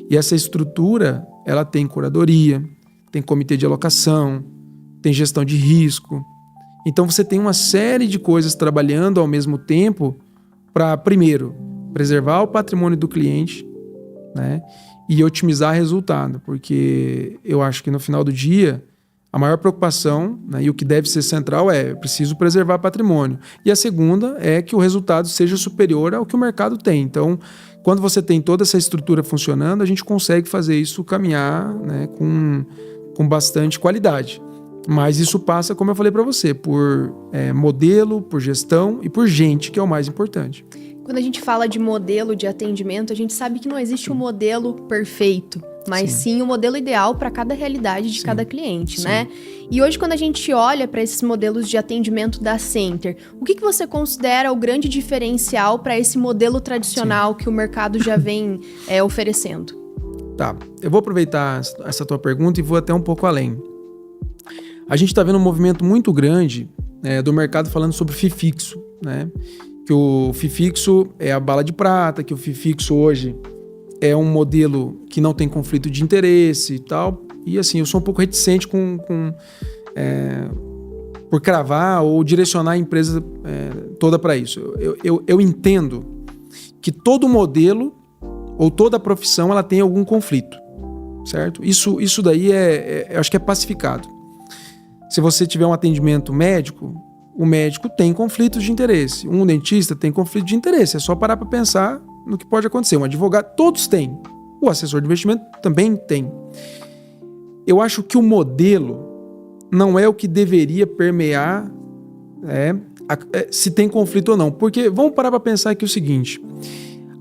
E essa estrutura, ela tem curadoria, tem comitê de alocação, tem gestão de risco. Então você tem uma série de coisas trabalhando ao mesmo tempo para, primeiro, preservar o patrimônio do cliente, né, e otimizar resultado, porque eu acho que no final do dia a maior preocupação, né, e o que deve ser central eu preciso preservar patrimônio. E a segunda é que o resultado seja superior ao que o mercado tem. Então, quando você tem toda essa estrutura funcionando, a gente consegue fazer isso caminhar, né, com bastante qualidade. Mas isso passa, como eu falei para você, por modelo, por gestão e por gente, que é o mais importante. Quando a gente fala de modelo de atendimento, a gente sabe que não existe um modelo perfeito, mas sim o modelo ideal para cada realidade de cada cliente, né? E hoje, quando a gente olha para esses modelos de atendimento da Center, o que você considera o grande diferencial para esse modelo tradicional que o mercado já vem oferecendo? Tá, eu vou aproveitar essa tua pergunta e vou até um pouco além. A gente está vendo um movimento muito grande do mercado falando sobre FII fixo, né? Que o FII fixo é a bala de prata, que o FII fixo hoje é um modelo que não tem conflito de interesse e tal. E assim, eu sou um pouco reticente por cravar ou direcionar a empresa toda para isso. Eu entendo que todo modelo ou toda profissão ela tem algum conflito, certo? Isso daí eu acho que é pacificado. Se você tiver um atendimento médico, o médico tem conflitos de interesse. Um dentista tem conflito de interesse. É só parar para pensar no que pode acontecer. Um advogado, todos têm. O assessor de investimento também tem. Eu acho que o modelo não é o que deveria permear se tem conflito ou não. Porque vamos parar para pensar aqui o seguinte: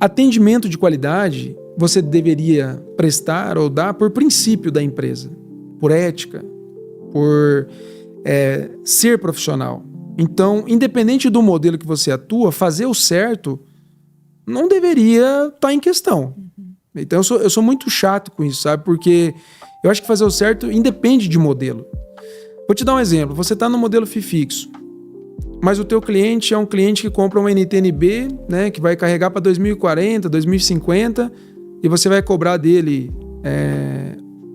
atendimento de qualidade você deveria prestar ou dar por princípio da empresa, por ética, por ser profissional. Então, independente do modelo que você atua, fazer o certo não deveria estar em questão. Então, eu sou muito chato com isso, sabe? Porque eu acho que fazer o certo independe de modelo. Vou te dar um exemplo. Você está no modelo FII fixo, mas o teu cliente é um cliente que compra uma NTNB, né, que vai carregar para 2040, 2050, e você vai cobrar dele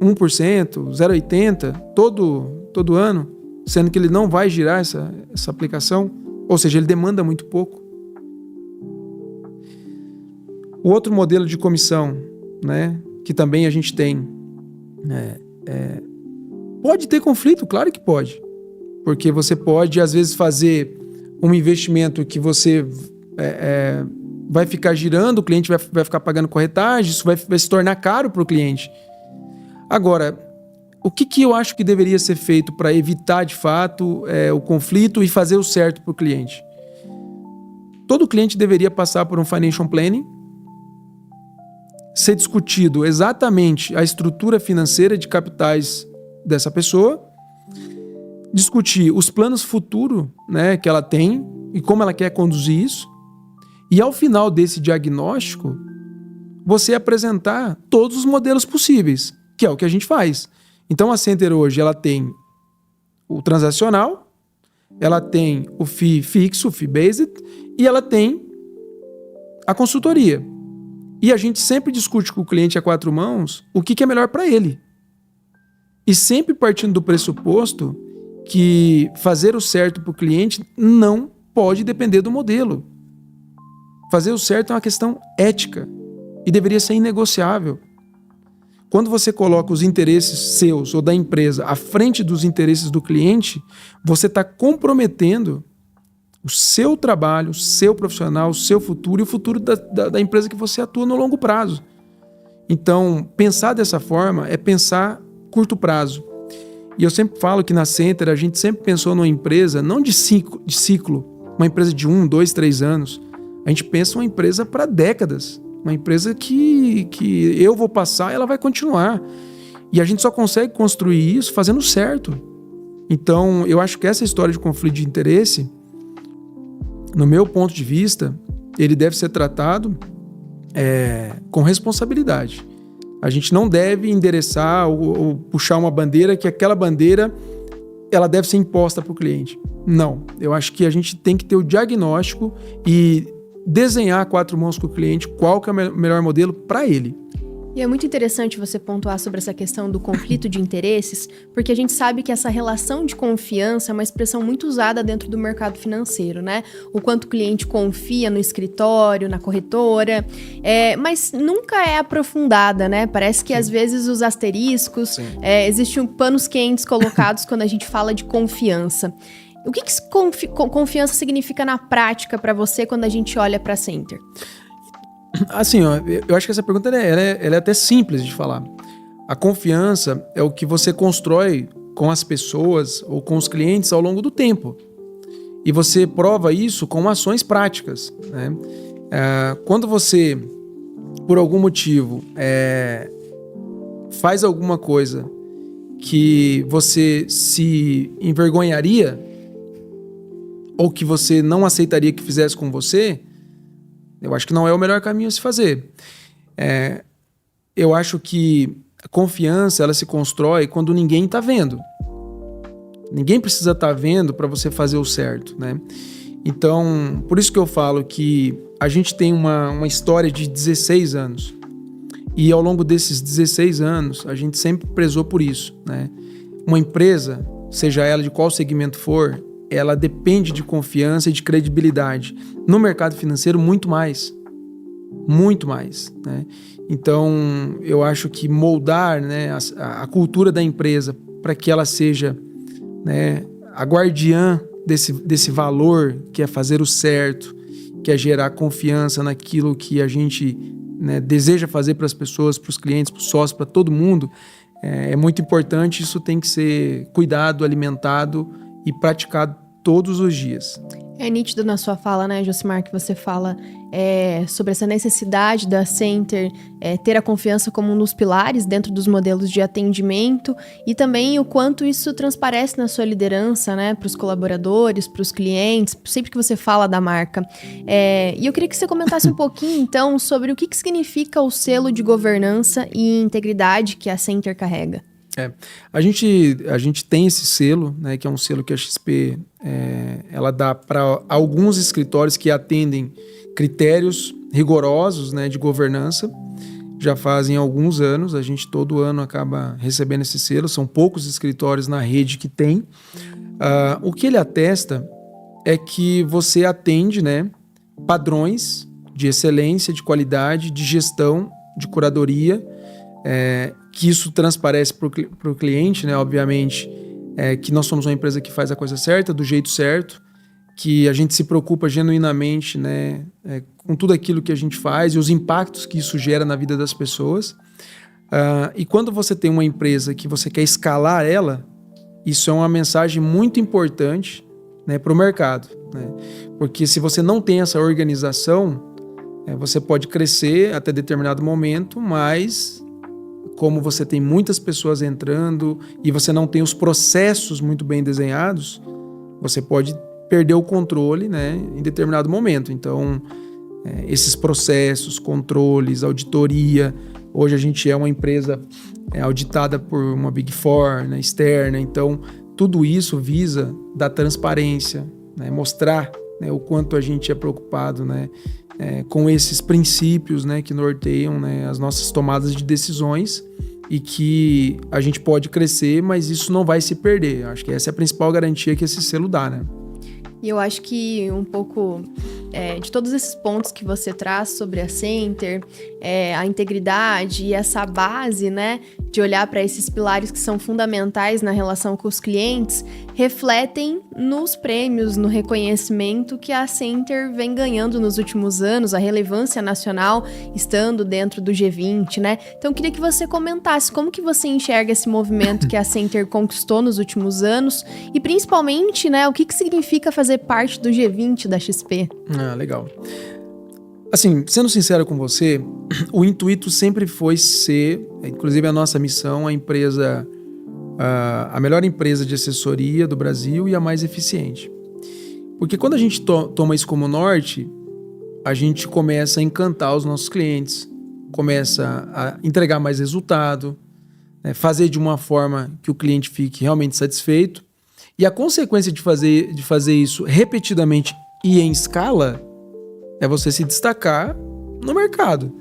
1%, 0,80% todo ano, sendo que ele não vai girar essa aplicação, ou seja, ele demanda muito pouco. O outro modelo de comissão, né, que também a gente tem, pode ter conflito, claro que pode, porque você pode, às vezes, fazer um investimento que você vai ficar girando, o cliente vai ficar pagando corretagem, isso vai se tornar caro para o cliente. Agora, o que eu acho que deveria ser feito para evitar, de fato, o conflito e fazer o certo para o cliente? Todo cliente deveria passar por um financial planning, ser discutido exatamente a estrutura financeira de capitais dessa pessoa, discutir os planos futuros, né, que ela tem e como ela quer conduzir isso, e ao final desse diagnóstico, você apresentar todos os modelos possíveis, que é o que a gente faz. Então a Center hoje ela tem o transacional, ela tem o FII fixo, o FII based, e ela tem a consultoria. E a gente sempre discute com o cliente a quatro mãos o que é melhor para ele. E sempre partindo do pressuposto que fazer o certo para o cliente não pode depender do modelo. Fazer o certo é uma questão ética e deveria ser inegociável. Quando você coloca os interesses seus ou da empresa à frente dos interesses do cliente, você está comprometendo o seu trabalho, o seu profissional, o seu futuro e o futuro da empresa que você atua no longo prazo. Então, pensar dessa forma é pensar curto prazo. E eu sempre falo que na Center a gente sempre pensou numa empresa, não de ciclo, uma empresa de 1, 2, 3 anos. A gente pensa uma empresa para décadas. Uma empresa que eu vou passar e ela vai continuar. E a gente só consegue construir isso fazendo certo. Então, eu acho que essa história de conflito de interesse, no meu ponto de vista, ele deve ser tratado com responsabilidade. A gente não deve endereçar ou puxar uma bandeira que aquela bandeira ela deve ser imposta para o cliente. Não. Eu acho que a gente tem que ter o diagnóstico e desenhar a quatro mãos com o cliente qual que é o melhor modelo para ele. E é muito interessante você pontuar sobre essa questão do conflito de interesses, porque a gente sabe que essa relação de confiança é uma expressão muito usada dentro do mercado financeiro, né? O quanto o cliente confia no escritório, na corretora, mas nunca é aprofundada, né? Parece que às vezes os asteriscos, existem panos quentes colocados quando a gente fala de confiança. O que confiança significa na prática para você quando a gente olha para a Center? Assim, eu acho que essa pergunta ela é até simples de falar. A confiança é o que você constrói com as pessoas ou com os clientes ao longo do tempo. E você prova isso com ações práticas, né? Quando você, por algum motivo, faz alguma coisa que você se envergonharia ou que você não aceitaria que fizesse com você, eu acho que não é o melhor caminho a se fazer. Eu acho que a confiança ela se constrói quando ninguém está vendo. Ninguém precisa estar vendo para você fazer o certo, né? Então, por isso que eu falo que a gente tem uma história de 16 anos. E ao longo desses 16 anos, a gente sempre prezou por isso, né? Uma empresa, seja ela de qual segmento for, ela depende de confiança e de credibilidade. No mercado financeiro, muito mais. Muito mais, né? Então, eu acho que moldar, né, a cultura da empresa para que ela seja né, a guardiã desse valor, que é fazer o certo, que é gerar confiança naquilo que a gente, né, deseja fazer para as pessoas, para os clientes, para os sócios, para todo mundo, é muito importante. Isso tem que ser cuidado, alimentado e praticado todos os dias. É nítido na sua fala, né, Josimar, que você fala sobre essa necessidade da Center ter a confiança como um dos pilares dentro dos modelos de atendimento e também o quanto isso transparece na sua liderança, né, para os colaboradores, para os clientes, sempre que você fala da marca. E eu queria que você comentasse um pouquinho, então, sobre o que significa o selo de governança e integridade que a Center carrega. A gente tem esse selo, né, que é um selo que a XP ela dá para alguns escritórios que atendem critérios rigorosos, né, de governança. Já fazem alguns anos, a gente todo ano acaba recebendo esse selo. São poucos escritórios na rede que tem. O que ele atesta é que você atende, né, padrões de excelência, de qualidade, de gestão, de curadoria, que isso transparece para o cliente, né, obviamente, que nós somos uma empresa que faz a coisa certa, do jeito certo, que a gente se preocupa genuinamente, né, com tudo aquilo que a gente faz e os impactos que isso gera na vida das pessoas. E quando você tem uma empresa que você quer escalar ela, isso é uma mensagem muito importante, né, para o mercado, né? Porque se você não tem essa organização, você pode crescer até determinado momento, mas como você tem muitas pessoas entrando e você não tem os processos muito bem desenhados, você pode perder o controle, né, em determinado momento. Então, esses processos, controles, auditoria. Hoje a gente é uma empresa auditada por uma Big Four, né, externa. Então, tudo isso visa dar transparência, né, mostrar, né, o quanto a gente é preocupado, né, com esses princípios, né, que norteiam, né, as nossas tomadas de decisões e que a gente pode crescer, mas isso não vai se perder. Acho que essa é a principal garantia que esse selo dá, né? E eu acho que um pouco de todos esses pontos que você traz sobre a Center, a integridade e essa base, né, de olhar para esses pilares que são fundamentais na relação com os clientes, refletem nos prêmios, no reconhecimento que a Center vem ganhando nos últimos anos, a relevância nacional estando dentro do G20, né? Então eu queria que você comentasse como que você enxerga esse movimento que a Center conquistou nos últimos anos e principalmente, né, o que significa fazer parte do G20 da XP. Legal. Assim, sendo sincero com você, o intuito sempre foi ser, inclusive a nossa missão, a melhor empresa de assessoria do Brasil e a mais eficiente. Porque quando a gente toma isso como norte, a gente começa a encantar os nossos clientes, começa a entregar mais resultado, né, fazer de uma forma que o cliente fique realmente satisfeito. E a consequência de fazer isso repetidamente e em escala é você se destacar no mercado.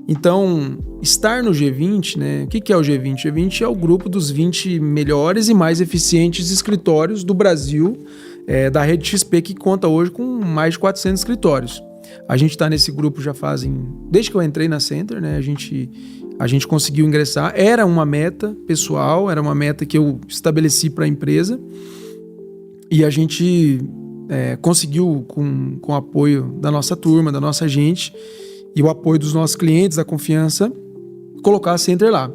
Então, estar no G20, né? O que é o G20? O G20 é o grupo dos 20 melhores e mais eficientes escritórios do Brasil, da rede XP, que conta hoje com mais de 400 escritórios. A gente está nesse grupo já desde que eu entrei na Center, né? A gente conseguiu ingressar. Era uma meta pessoal, era uma meta que eu estabeleci para a empresa. E a gente conseguiu, com o apoio da nossa turma, da nossa gente, e o apoio dos nossos clientes, a confiança, colocar a Center lá.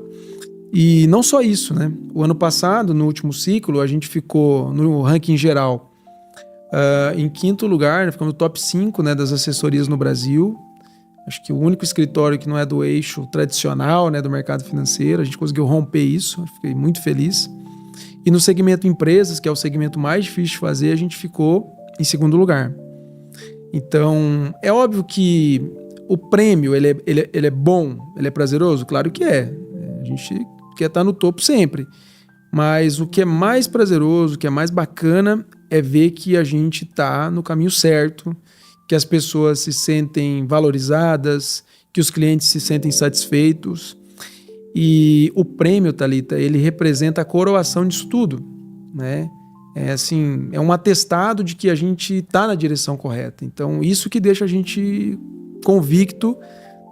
E não só isso, né? O ano passado, no último ciclo, a gente ficou no ranking geral em 5º lugar, né? Ficamos no top 5, né, das assessorias no Brasil. Acho que o único escritório que não é do eixo tradicional, né, do mercado financeiro. A gente conseguiu romper isso, fiquei muito feliz. E no segmento empresas, que é o segmento mais difícil de fazer, a gente ficou em 2º lugar. Então, é óbvio que o prêmio, ele é bom, ele é prazeroso? Claro que é. A gente quer estar no topo sempre. Mas o que é mais prazeroso, o que é mais bacana, é ver que a gente está no caminho certo, que as pessoas se sentem valorizadas, que os clientes se sentem satisfeitos. E o prêmio, Thalita, ele representa a coroação disso tudo, né? É um atestado de que a gente está na direção correta. Então, isso que deixa a gente convicto,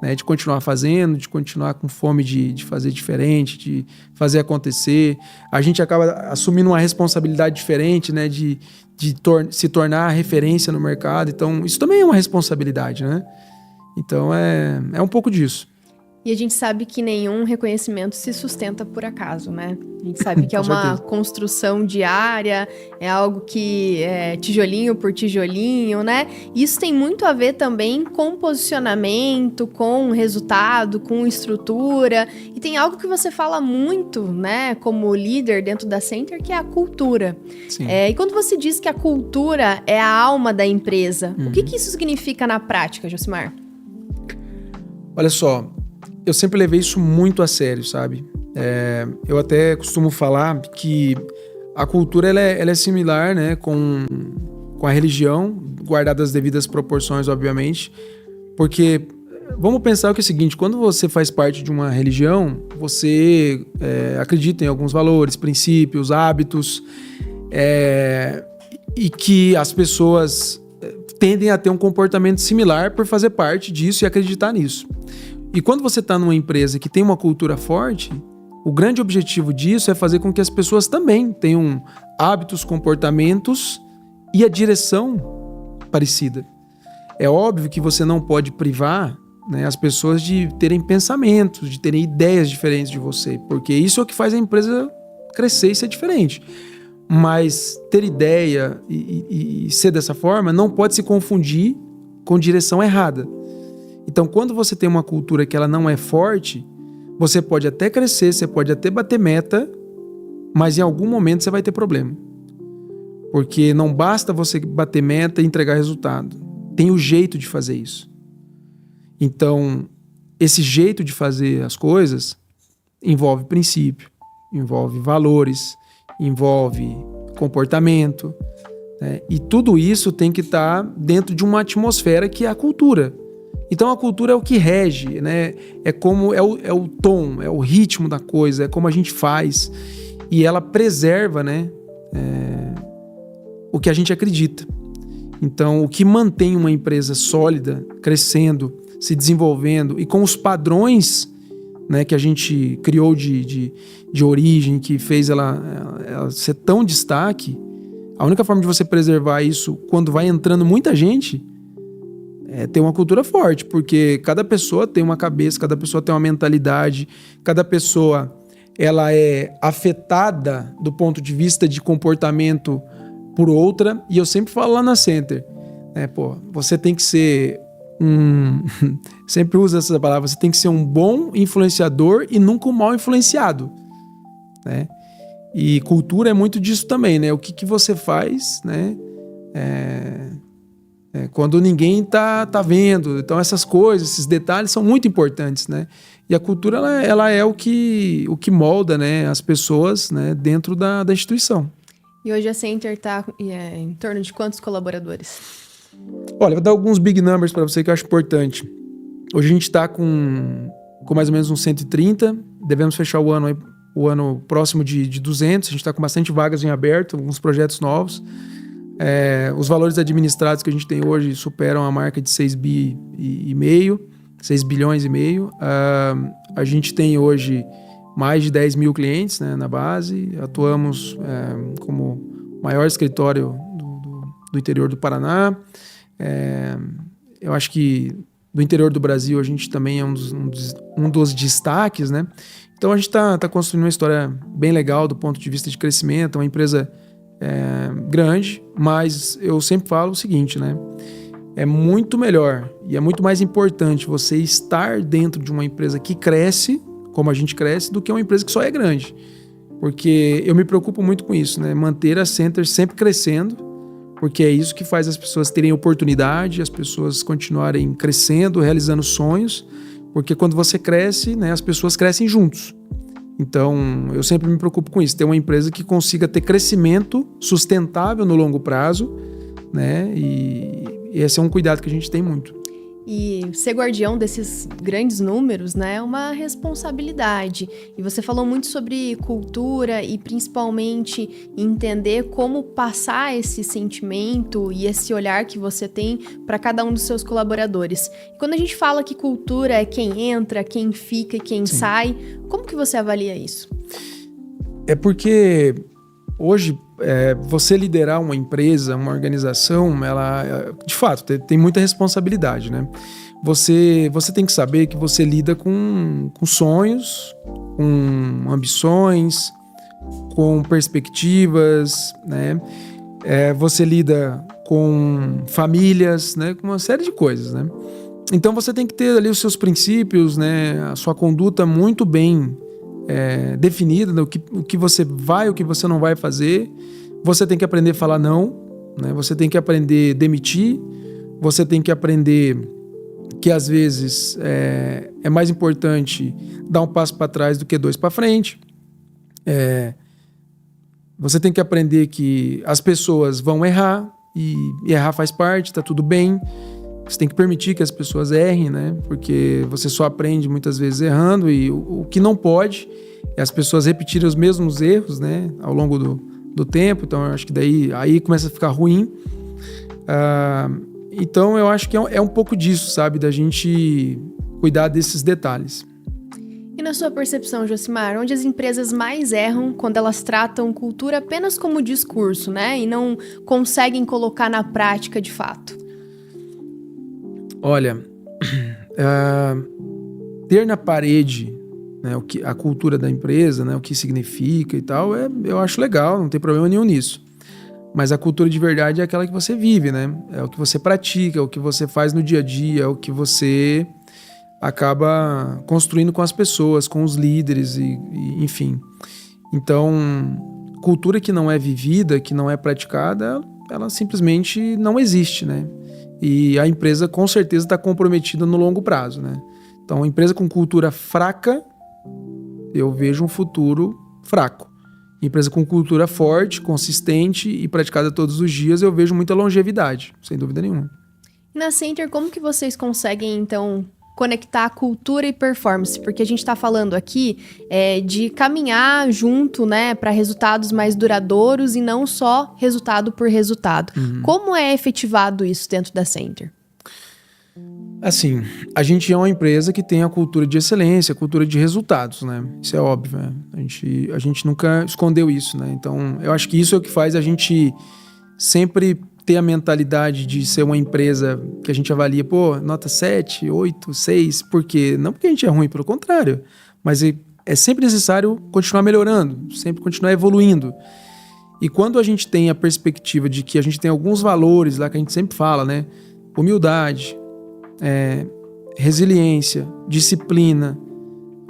né, de continuar fazendo, de continuar com fome de fazer diferente, de fazer acontecer. A gente acaba assumindo uma responsabilidade diferente, né, de se tornar referência no mercado. Então, isso também é uma responsabilidade, né? Então, é um pouco disso. E a gente sabe que nenhum reconhecimento se sustenta por acaso, né? A gente sabe que é uma construção diária, é algo que é tijolinho por tijolinho, né? Isso tem muito a ver também com posicionamento, com resultado, com estrutura. E tem algo que você fala muito, né, como líder dentro da Center, que é a cultura. Sim. E quando você diz que a cultura é a alma da empresa, o que isso significa na prática, Josimar? Olha só, eu sempre levei isso muito a sério, sabe? Eu até costumo falar que a cultura ela é similar, né, com a religião, guardadas as devidas proporções, obviamente, porque vamos pensar que é o seguinte: quando você faz parte de uma religião, você acredita em alguns valores, princípios, hábitos, e que as pessoas tendem a ter um comportamento similar por fazer parte disso e acreditar nisso. E quando você está numa empresa que tem uma cultura forte, o grande objetivo disso é fazer com que as pessoas também tenham hábitos, comportamentos e a direção parecida. É óbvio que você não pode privar, né, as pessoas de terem pensamentos, de terem ideias diferentes de você, porque isso é o que faz a empresa crescer e ser diferente. Mas ter ideia e ser dessa forma não pode se confundir com direção errada. Então, quando você tem uma cultura que ela não é forte, você pode até crescer, você pode até bater meta, mas em algum momento você vai ter problema. Porque não basta você bater meta e entregar resultado. Tem o jeito de fazer isso. Então, esse jeito de fazer as coisas envolve princípio, envolve valores, envolve comportamento, né? E tudo isso tem que estar dentro de uma atmosfera que é a cultura. Então a cultura é o que rege, né? É como é o tom, é o ritmo da coisa, é como a gente faz, e ela preserva, né, o que a gente acredita. Então o que mantém uma empresa sólida, crescendo, se desenvolvendo e com os padrões, né, que a gente criou de origem, que fez ela ser tão destaque, a única forma de você preservar isso quando vai entrando muita gente é ter uma cultura forte, porque cada pessoa tem uma cabeça, cada pessoa tem uma mentalidade, cada pessoa ela é afetada do ponto de vista de comportamento por outra, e eu sempre falo lá na Center, você tem que ser sempre uso essa palavra, você tem que ser um bom influenciador e nunca um mal influenciado, né? E cultura é muito disso também, né? O que você faz, né? Quando ninguém tá vendo. Então essas coisas, esses detalhes são muito importantes, né? E a cultura ela é o que molda, né, as pessoas, né, dentro da instituição. E hoje a Center está em torno de quantos colaboradores? Olha, vou dar alguns big numbers para você que eu acho importante. Hoje a gente está com mais ou menos uns 130, devemos fechar o ano próximo de 200, a gente está com bastante vagas em aberto, alguns projetos novos. Os valores administrados que a gente tem hoje superam a marca de 6 bilhões e meio. A gente tem hoje mais de 10 mil clientes, né, na base. Atuamos como maior escritório do interior do Paraná. Eu acho que do interior do Brasil a gente também é um dos destaques, né? Então a gente está construindo uma história bem legal do ponto de vista de crescimento, uma empresa grande, mas eu sempre falo o seguinte, né? É muito melhor e é muito mais importante você estar dentro de uma empresa que cresce, como a gente cresce, do que uma empresa que só é grande. Porque eu me preocupo muito com isso, né? Manter a Center sempre crescendo, porque é isso que faz as pessoas terem oportunidade, as pessoas continuarem crescendo, realizando sonhos, porque quando você cresce, né, as pessoas crescem juntos. Então, eu sempre me preocupo com isso, ter uma empresa que consiga ter crescimento sustentável no longo prazo, né? E esse é um cuidado que a gente tem muito. E ser guardião desses grandes números, né, é uma responsabilidade. E você falou muito sobre cultura e principalmente entender como passar esse sentimento e esse olhar que você tem para cada um dos seus colaboradores. E quando a gente fala que cultura é quem entra, quem fica e quem Sim. sai, como que você avalia isso? É porque hoje, você liderar uma empresa, uma organização, ela, de fato, tem muita responsabilidade, né? Você tem que saber que você lida com sonhos, com ambições, com perspectivas, né? Você lida com famílias, né? Com uma série de coisas, né? Então você tem que ter ali os seus princípios, né? A sua conduta muito bem definida, né? O que você vai, o que você não vai fazer. Você tem que aprender a falar não, né? Você tem que aprender a demitir. Você tem que aprender que às vezes é mais importante dar um passo para trás do que 2 para frente. Você tem que aprender que as pessoas vão errar e errar faz parte, tá tudo bem. Você tem que permitir que as pessoas errem, né? Porque você só aprende muitas vezes errando e o que não pode é as pessoas repetirem os mesmos erros, né? Ao longo do tempo. Então, eu acho que daí aí começa a ficar ruim. Então, eu acho que é um pouco disso, sabe? Da gente cuidar desses detalhes. E na sua percepção, Josimar, onde as empresas mais erram quando elas tratam cultura apenas como discurso, né? E não conseguem colocar na prática de fato? Olha, ter na parede, né, a cultura da empresa, né, o que significa e tal, eu acho legal, não tem problema nenhum nisso. Mas a cultura de verdade é aquela que você vive, né? É o que você pratica, é o que você faz no dia a dia, é o que você acaba construindo com as pessoas, com os líderes, enfim. Então, cultura que não é vivida, que não é praticada, ela simplesmente não existe, né? E a empresa com certeza está comprometida no longo prazo, né? Então, uma empresa com cultura fraca, eu vejo um futuro fraco. Empresa com cultura forte, consistente e praticada todos os dias, eu vejo muita longevidade, sem dúvida nenhuma. Na Center, como que vocês conseguem, então, conectar cultura e performance? Porque a gente está falando aqui de caminhar junto, né, para resultados mais duradouros e não só resultado por resultado. Como é efetivado isso dentro da Center? Assim, a gente é uma empresa que tem a cultura de excelência, a cultura de resultados, né? Isso é óbvio, né? A gente nunca escondeu isso, né? Então, eu acho que isso é o que faz a gente sempre ter a mentalidade de ser uma empresa que a gente avalia, nota 7, 8, 6, por quê? Não porque a gente é ruim, pelo contrário, mas é sempre necessário continuar melhorando, sempre continuar evoluindo. E quando a gente tem a perspectiva de que a gente tem alguns valores lá que a gente sempre fala, né? Humildade, resiliência, disciplina,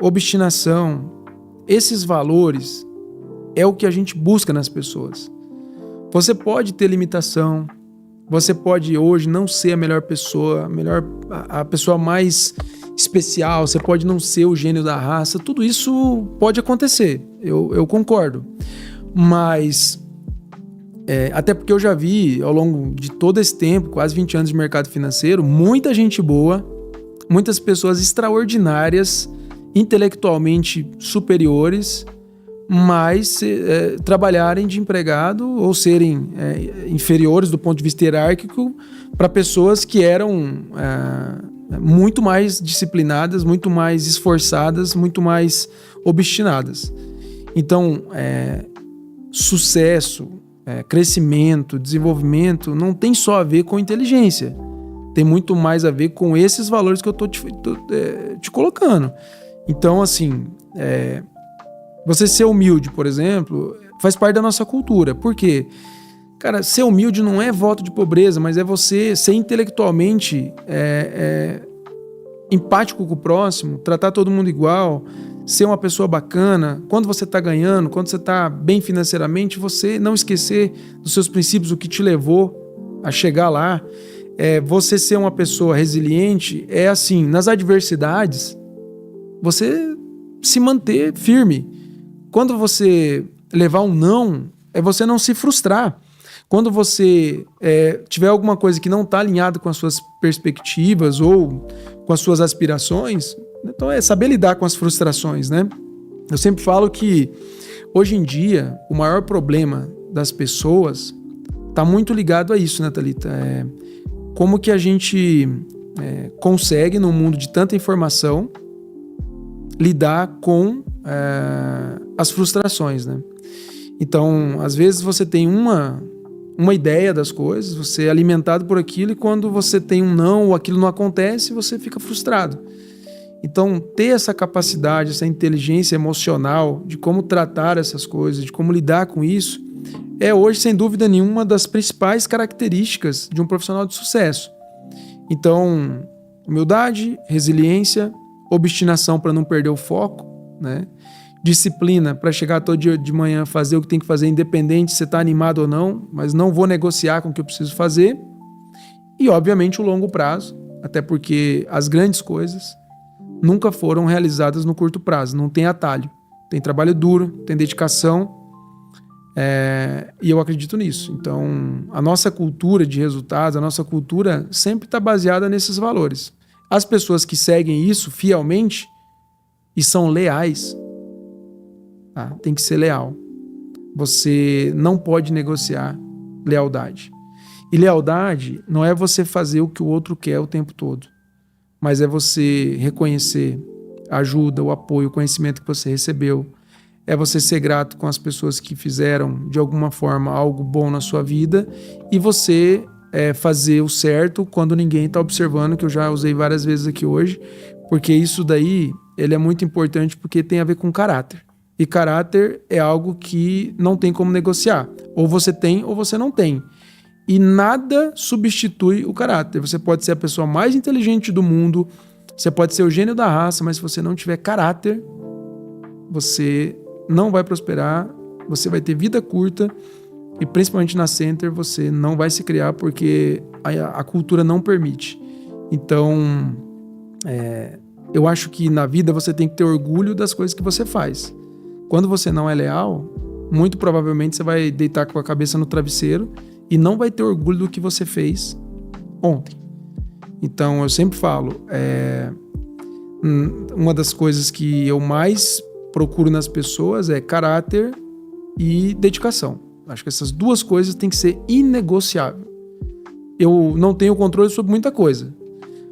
obstinação, esses valores é o que a gente busca nas pessoas. Você pode ter limitação, você pode hoje não ser a melhor pessoa, a pessoa mais especial, você pode não ser o gênio da raça, tudo isso pode acontecer, eu concordo. Mas, até porque eu já vi ao longo de todo esse tempo, quase 20 anos de mercado financeiro, muita gente boa, muitas pessoas extraordinárias, intelectualmente superiores, mas trabalharem de empregado ou serem inferiores do ponto de vista hierárquico para pessoas que eram muito mais disciplinadas, muito mais esforçadas, muito mais obstinadas. Então, sucesso, crescimento, desenvolvimento não tem só a ver com inteligência, tem muito mais a ver com esses valores que eu tô te colocando. Então, assim, você ser humilde, por exemplo, faz parte da nossa cultura. Por quê? Cara, ser humilde não é voto de pobreza, mas é você ser intelectualmente empático com o próximo, tratar todo mundo igual, ser uma pessoa bacana. Quando você está ganhando, quando você está bem financeiramente, você não esquecer dos seus princípios, o que te levou a chegar lá. Você ser uma pessoa resiliente é assim, nas adversidades, você se manter firme. Quando você levar um não, é você não se frustrar. Quando você tiver alguma coisa que não está alinhada com as suas perspectivas ou com as suas aspirações, então é saber lidar com as frustrações, né? Eu sempre falo que hoje em dia o maior problema das pessoas está muito ligado a isso, né, Thalita? Como que a gente consegue, num mundo de tanta informação, lidar com as frustrações, né? Então, às vezes você tem uma ideia das coisas, você é alimentado por aquilo, e quando você tem um não ou aquilo não acontece, você fica frustrado. Então, ter essa capacidade, essa inteligência emocional de como tratar essas coisas, de como lidar com isso, é hoje, sem dúvida nenhuma, uma das principais características de um profissional de sucesso. Então, humildade, resiliência, obstinação para não perder o foco, né? Disciplina para chegar todo dia de manhã, fazer o que tem que fazer, independente se você está animado ou não, mas não vou negociar com o que eu preciso fazer. E, obviamente, o longo prazo, até porque as grandes coisas nunca foram realizadas no curto prazo, não tem atalho. Tem trabalho duro, tem dedicação, e eu acredito nisso. Então, a nossa cultura de resultados, a nossa cultura sempre está baseada nesses valores. As pessoas que seguem isso fielmente e são leais, tem que ser leal. Você não pode negociar lealdade. E lealdade não é você fazer o que o outro quer o tempo todo, mas é você reconhecer a ajuda, o apoio, o conhecimento que você recebeu. É você ser grato com as pessoas que fizeram, de alguma forma, algo bom na sua vida, e você fazer o certo quando ninguém está observando, que eu já usei várias vezes aqui hoje, porque isso daí ele é muito importante, porque tem a ver com caráter. E caráter é algo que não tem como negociar. Ou você tem ou você não tem. E nada substitui o caráter. Você pode ser a pessoa mais inteligente do mundo, você pode ser o gênio da raça, mas se você não tiver caráter, você não vai prosperar, você vai ter vida curta, e principalmente na Center você não vai se criar, porque a cultura não permite. Então, eu acho que na vida você tem que ter orgulho das coisas que você faz. Quando você não é leal, muito provavelmente você vai deitar com a cabeça no travesseiro e não vai ter orgulho do que você fez ontem. Então, eu sempre falo, uma das coisas que eu mais procuro nas pessoas é caráter e dedicação. Acho que essas duas coisas têm que ser inegociáveis. Eu não tenho controle sobre muita coisa.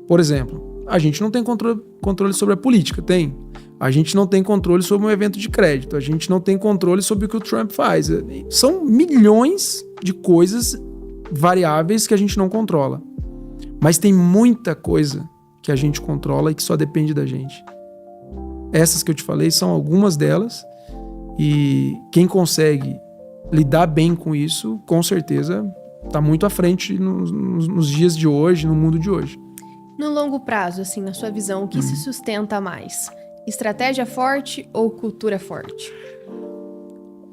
Por exemplo, a gente não tem controle sobre a política, tem? A gente não tem controle sobre um evento de crédito. A gente não tem controle sobre o que o Trump faz. São milhões de coisas variáveis que a gente não controla. Mas tem muita coisa que a gente controla e que só depende da gente. Essas que eu te falei são algumas delas. E quem consegue lidar bem com isso, com certeza, está muito à frente nos dias de hoje, no mundo de hoje. No longo prazo, assim, na sua visão, o que se sustenta mais? Estratégia forte ou cultura forte?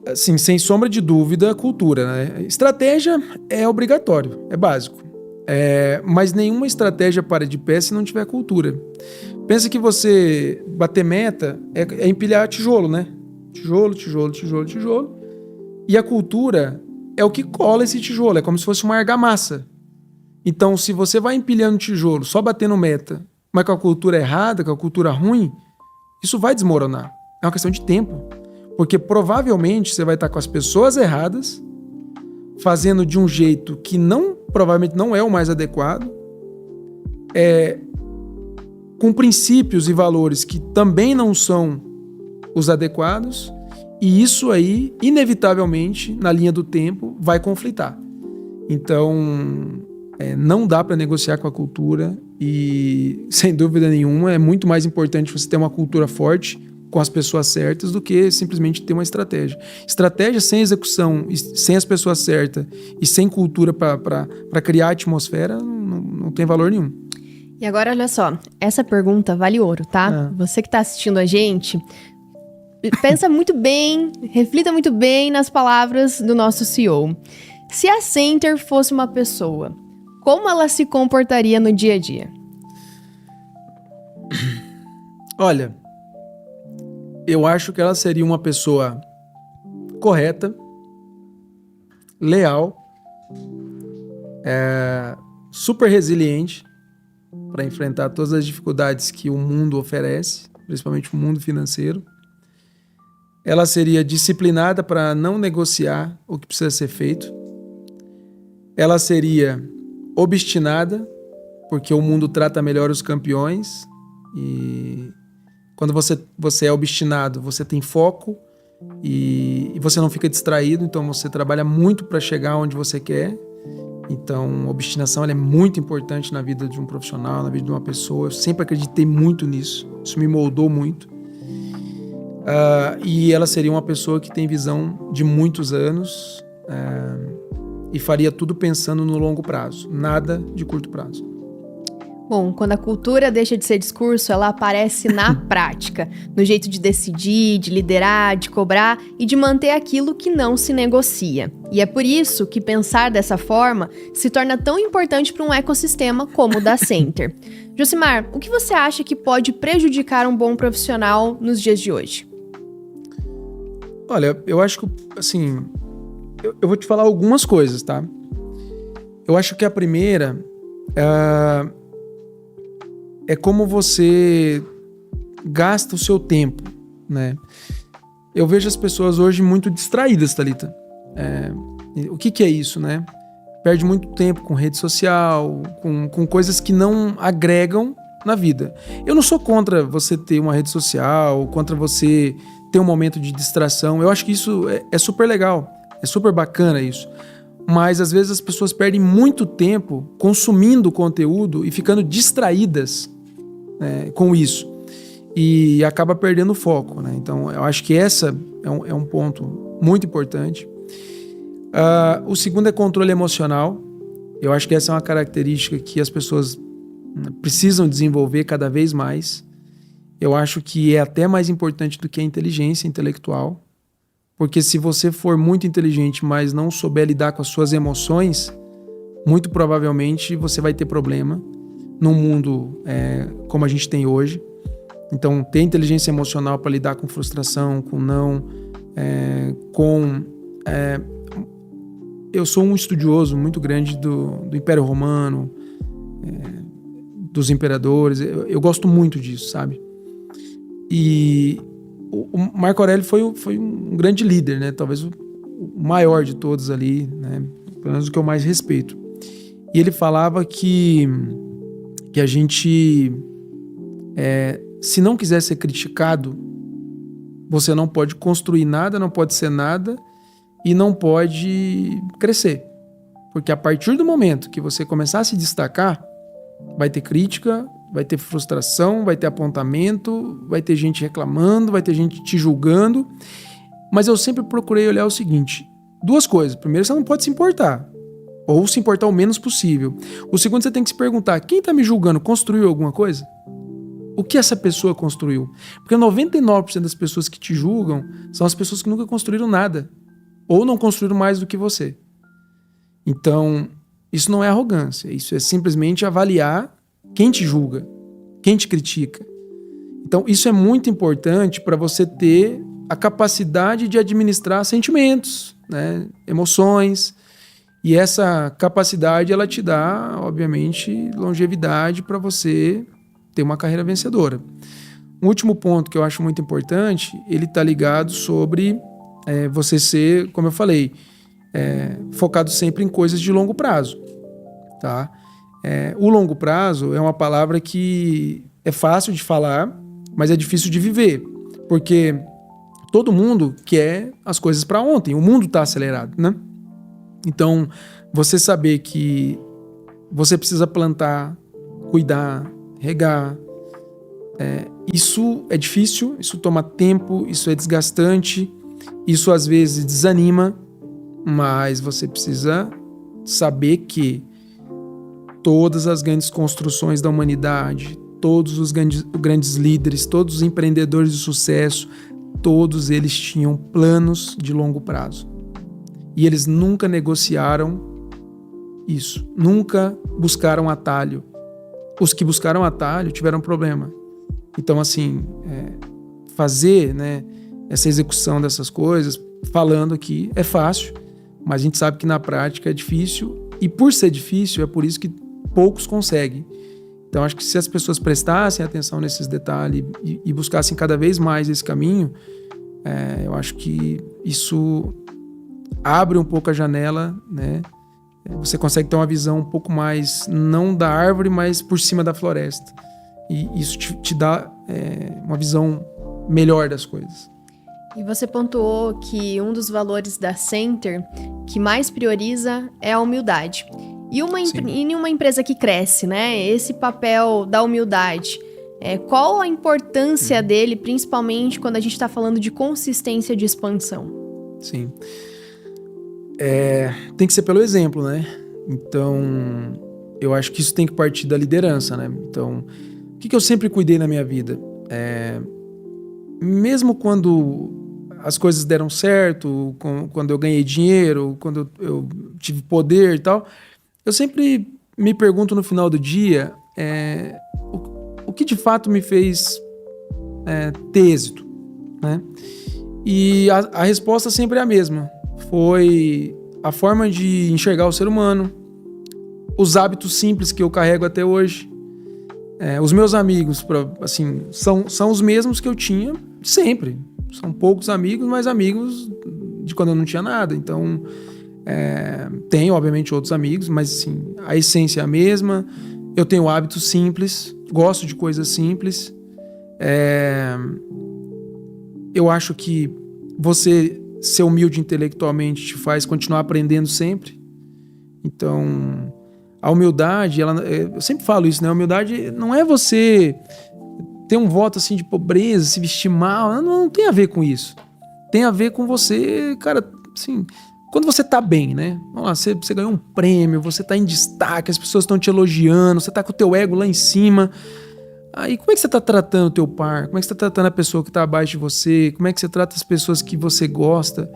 Assim, sem sombra de dúvida, cultura, né? Estratégia é obrigatório, é básico. Mas nenhuma estratégia para de pé se não tiver cultura. Pensa que você bater meta é empilhar tijolo, né? Tijolo, tijolo, tijolo, tijolo. E a cultura é o que cola esse tijolo, é como se fosse uma argamassa. Então, se você vai empilhando tijolo, só batendo meta, mas com a cultura errada, com a cultura ruim, isso vai desmoronar. É uma questão de tempo. Porque provavelmente você vai estar com as pessoas erradas, fazendo de um jeito que provavelmente não é o mais adequado, com princípios e valores que também não são os adequados, e isso aí, inevitavelmente, na linha do tempo, vai conflitar. Então, não dá para negociar com a cultura e, sem dúvida nenhuma, é muito mais importante você ter uma cultura forte com as pessoas certas do que simplesmente ter uma estratégia. Estratégia sem execução, sem as pessoas certas e sem cultura para criar atmosfera não tem valor nenhum. E agora, olha só, essa pergunta vale ouro, tá? Você que está assistindo a gente, pensa muito bem, reflita muito bem nas palavras do nosso CEO. Se a Center fosse uma pessoa, como ela se comportaria no dia a dia? Olha, eu acho que ela seria uma pessoa correta, leal super resiliente para enfrentar todas as dificuldades que o mundo oferece, principalmente o mundo financeiro. Ela seria disciplinada para não negociar o que precisa ser feito. Ela seria obstinada, porque o mundo trata melhor os campeões. E quando você é obstinado, você tem foco e você não fica distraído, então você trabalha muito para chegar onde você quer. Então, a obstinação ela é muito importante na vida de um profissional, na vida de uma pessoa. Eu sempre acreditei muito nisso. Isso me moldou muito. E ela seria uma pessoa que tem visão de muitos anos e faria tudo pensando no longo prazo, nada de curto prazo. Bom, quando a cultura deixa de ser discurso, ela aparece na prática, no jeito de decidir, de liderar, de cobrar e de manter aquilo que não se negocia. E é por isso que pensar dessa forma se torna tão importante para um ecossistema como o da Center. Josimar, o que você acha que pode prejudicar um bom profissional nos dias de hoje? Olha, eu acho que, assim, eu vou te falar algumas coisas, tá? Eu acho que a primeira é como você gasta o seu tempo, né? Eu vejo as pessoas hoje muito distraídas, Thalita. O que é isso, né? Perde muito tempo com rede social, com coisas que não agregam na vida. Eu não sou contra você ter uma rede social, contra você ter um momento de distração. Eu acho que isso é super legal, é super bacana isso. Mas às vezes as pessoas perdem muito tempo consumindo conteúdo e ficando distraídas com isso. E acaba perdendo o foco, né? Então eu acho que essa é um ponto muito importante. O segundo é controle emocional. Eu acho que essa é uma característica que as pessoas precisam desenvolver cada vez mais. Eu acho que é até mais importante do que a inteligência intelectual, porque se você for muito inteligente, mas não souber lidar com as suas emoções, muito provavelmente você vai ter problema num mundo como a gente tem hoje. Então, ter inteligência emocional para lidar com frustração, com não, eu sou um estudioso muito grande do Império Romano, dos imperadores. Eu gosto muito disso, sabe? E o Marco Aurélio foi um grande líder, né? Talvez o maior de todos ali, né? Pelo menos o que eu mais respeito. E ele falava que a gente, se não quiser ser criticado, você não pode construir nada, não pode ser nada e não pode crescer. Porque a partir do momento que você começar a se destacar, vai ter crítica, vai ter frustração, vai ter apontamento, vai ter gente reclamando, vai ter gente te julgando. Mas eu sempre procurei olhar o seguinte: duas coisas. Primeiro, você não pode se importar, ou se importar o menos possível. O segundo, você tem que se perguntar: quem está me julgando construiu alguma coisa? O que essa pessoa construiu? Porque 99% das pessoas que te julgam são as pessoas que nunca construíram nada, ou não construíram mais do que você. Então, isso não é arrogância, isso é simplesmente avaliar quem te julga, quem te critica. Então, isso é muito importante para você ter a capacidade de administrar sentimentos, né, emoções. E essa capacidade, ela te dá, obviamente, longevidade para você ter uma carreira vencedora. Um último ponto que eu acho muito importante, ele está ligado sobre você ser, como eu falei, focado sempre em coisas de longo prazo, tá? O longo prazo é uma palavra que é fácil de falar, mas é difícil de viver, porque todo mundo quer as coisas para ontem, o mundo está acelerado, né? Então, você saber que você precisa plantar, cuidar, regar, isso é difícil, isso toma tempo, isso é desgastante, isso às vezes desanima, mas você precisa saber que todas as grandes construções da humanidade, todos os grandes líderes, todos os empreendedores de sucesso, todos eles tinham planos de longo prazo. E eles nunca negociaram isso, nunca buscaram atalho. Os que buscaram atalho tiveram problema. Então, assim, fazer, né, essa execução dessas coisas, falando aqui, é fácil, mas a gente sabe que na prática é difícil, e por ser difícil, é por isso que poucos conseguem. Então, acho que se as pessoas prestassem atenção nesses detalhes e buscassem cada vez mais esse caminho, eu acho que isso abre um pouco a janela, né? Você consegue ter uma visão um pouco mais, não da árvore, mas por cima da floresta. E isso te dá uma visão melhor das coisas. E você pontuou que um dos valores da Center que mais prioriza é a humildade. E em uma empresa que cresce, né? Esse papel da humildade, qual a importância dele, principalmente quando a gente está falando de consistência de expansão? Sim. Tem que ser pelo exemplo, né? Então, eu acho que isso tem que partir da liderança, né? Então, o que eu sempre cuidei na minha vida? Mesmo quando as coisas deram certo, quando eu ganhei dinheiro, quando eu tive poder e tal, eu sempre me pergunto no final do dia o que de fato me fez ter êxito, né? E a resposta sempre é a mesma. Foi a forma de enxergar o ser humano, os hábitos simples que eu carrego até hoje. Os meus amigos, assim, são os mesmos que eu tinha sempre. São poucos amigos, mas amigos de quando eu não tinha nada. Então, tenho, obviamente, outros amigos, mas assim, a essência é a mesma. Eu tenho hábitos simples, gosto de coisas simples. Eu acho que você ser humilde intelectualmente te faz continuar aprendendo sempre. Então, a humildade, eu sempre falo isso, né? A humildade não é você ter um voto assim de pobreza, se vestir mal, não tem a ver com isso. Tem a ver com você, cara, assim, quando você tá bem, né? Vamos lá, você ganhou um prêmio, você tá em destaque, as pessoas estão te elogiando, você tá com o teu ego lá em cima. Aí, como é que você tá tratando o teu par? Como é que você tá tratando a pessoa que tá abaixo de você? Como é que você trata as pessoas que você gosta?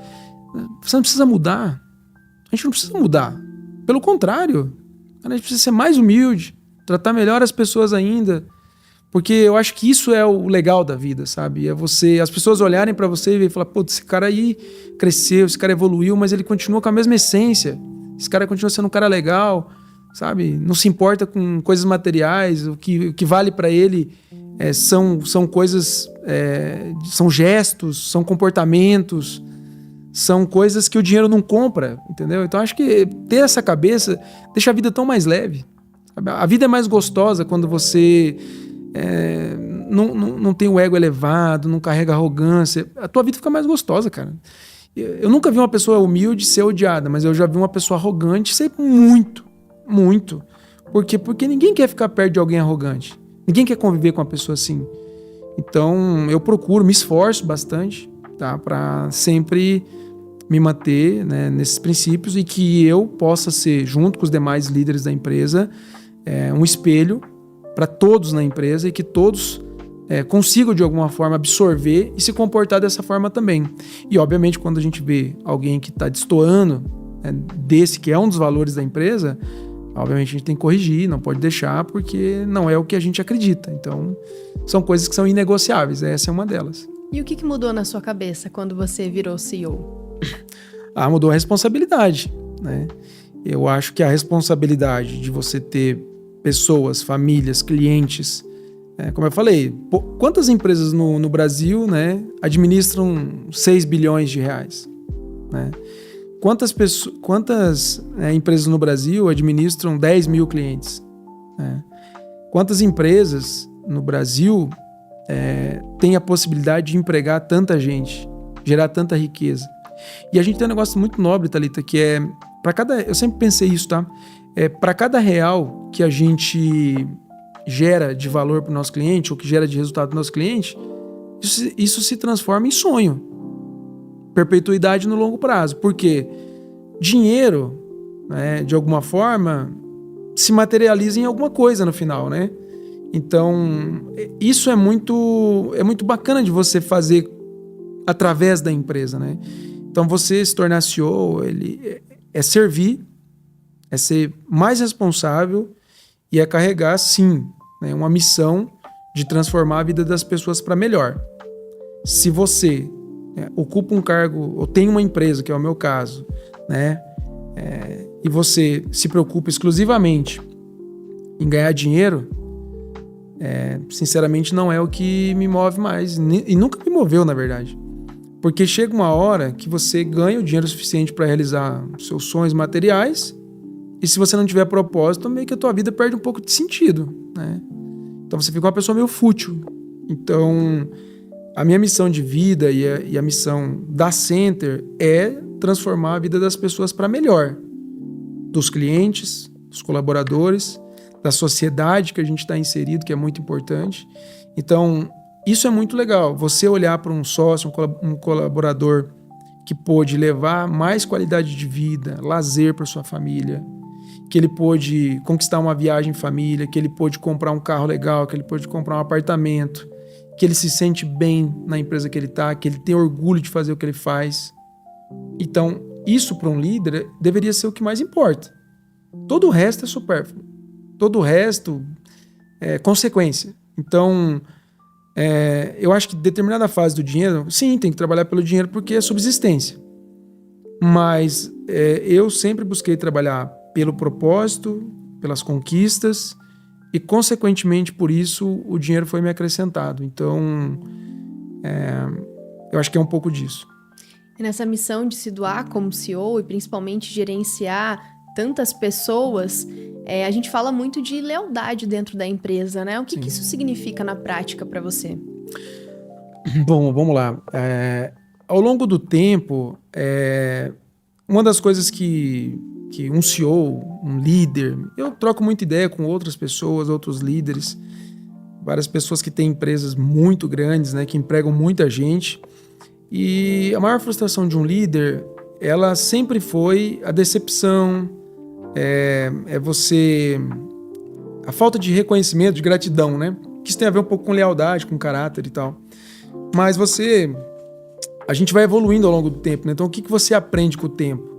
Você não precisa mudar. A gente não precisa mudar. Pelo contrário, a gente precisa ser mais humilde, tratar melhor as pessoas ainda. Porque eu acho que isso é o legal da vida, sabe? As pessoas olharem pra você e falar, pô, esse cara aí cresceu, esse cara evoluiu, mas ele continua com a mesma essência. Esse cara continua sendo um cara legal, sabe? Não se importa com coisas materiais, o que vale pra ele são coisas, são gestos, são comportamentos, são coisas que o dinheiro não compra, entendeu? Então acho que ter essa cabeça deixa a vida tão mais leve, sabe? A vida é mais gostosa quando você não tem o ego elevado, não carrega arrogância. A tua vida fica mais gostosa, cara. Eu nunca vi uma pessoa humilde ser odiada, mas eu já vi uma pessoa arrogante ser muito, muito. Por quê? Porque ninguém quer ficar perto de alguém arrogante. Ninguém quer conviver com uma pessoa assim. Então, eu procuro, me esforço bastante, tá? Para sempre me manter, né, nesses princípios e que eu possa ser, junto com os demais líderes da empresa, um espelho para todos na empresa e que todos consigam, de alguma forma, absorver e se comportar dessa forma também. E, obviamente, quando a gente vê alguém que está destoando desse que é um dos valores da empresa, obviamente a gente tem que corrigir, não pode deixar, porque não é o que a gente acredita. Então, são coisas que são inegociáveis, essa é uma delas. E o que mudou na sua cabeça quando você virou CEO? Mudou a responsabilidade, né? Eu acho que a responsabilidade de você ter pessoas, famílias, clientes, como eu falei, quantas empresas no Brasil, né, administram 6 bilhões de reais? Né? Quantas empresas no Brasil administram 10 mil clientes? Né? Quantas empresas no Brasil têm a possibilidade de empregar tanta gente, gerar tanta riqueza? E a gente tem um negócio muito nobre, Thalita, que eu sempre pensei isso, tá? Para cada real que a gente gera de valor para o nosso cliente, ou que gera de resultado para o nosso cliente, isso se transforma em sonho. Perpetuidade no longo prazo. Porque dinheiro, né, de alguma forma, se materializa em alguma coisa no final, né? Então, isso é muito bacana de você fazer através da empresa, né? Então, você se tornar CEO, é servir, é ser mais responsável e é carregar, sim, né, uma missão de transformar a vida das pessoas para melhor. Se você ocupa um cargo ou tem uma empresa, que é o meu caso, né, e você se preocupa exclusivamente em ganhar dinheiro, sinceramente não é o que me move mais. E nunca me moveu, na verdade. Porque chega uma hora que você ganha o dinheiro suficiente para realizar os seus sonhos materiais, e se você não tiver propósito, meio que a tua vida perde um pouco de sentido, né? Então você fica uma pessoa meio fútil. Então, a minha missão de vida e a missão da Center é transformar a vida das pessoas para melhor. Dos clientes, dos colaboradores, da sociedade que a gente está inserido, que é muito importante. Então, isso é muito legal. Você olhar para um sócio, um colaborador que pôde levar mais qualidade de vida, lazer para sua família, que ele pôde conquistar uma viagem em família, que ele pôde comprar um carro legal, que ele pôde comprar um apartamento, que ele se sente bem na empresa que ele está, que ele tem orgulho de fazer o que ele faz. Então, isso para um líder deveria ser o que mais importa. Todo o resto é supérfluo. Todo o resto é consequência. Então, eu acho que determinada fase do dinheiro, sim, tem que trabalhar pelo dinheiro porque é subsistência. Mas eu sempre busquei trabalhar pelo propósito, pelas conquistas e, consequentemente, por isso, o dinheiro foi me acrescentado. Então, eu acho que é um pouco disso. E nessa missão de se doar como CEO e principalmente gerenciar tantas pessoas, a gente fala muito de lealdade dentro da empresa, né? O que isso significa na prática para você? Bom, vamos lá. Ao longo do tempo, uma das coisas que um CEO, um líder, eu troco muita ideia com outras pessoas, outros líderes, várias pessoas que têm empresas muito grandes, né, que empregam muita gente. E a maior frustração de um líder, ela sempre foi a decepção, a falta de reconhecimento, de gratidão, né? Que isso tem a ver um pouco com lealdade, com caráter e tal. Mas a gente vai evoluindo ao longo do tempo, né? Então o que você aprende com o tempo?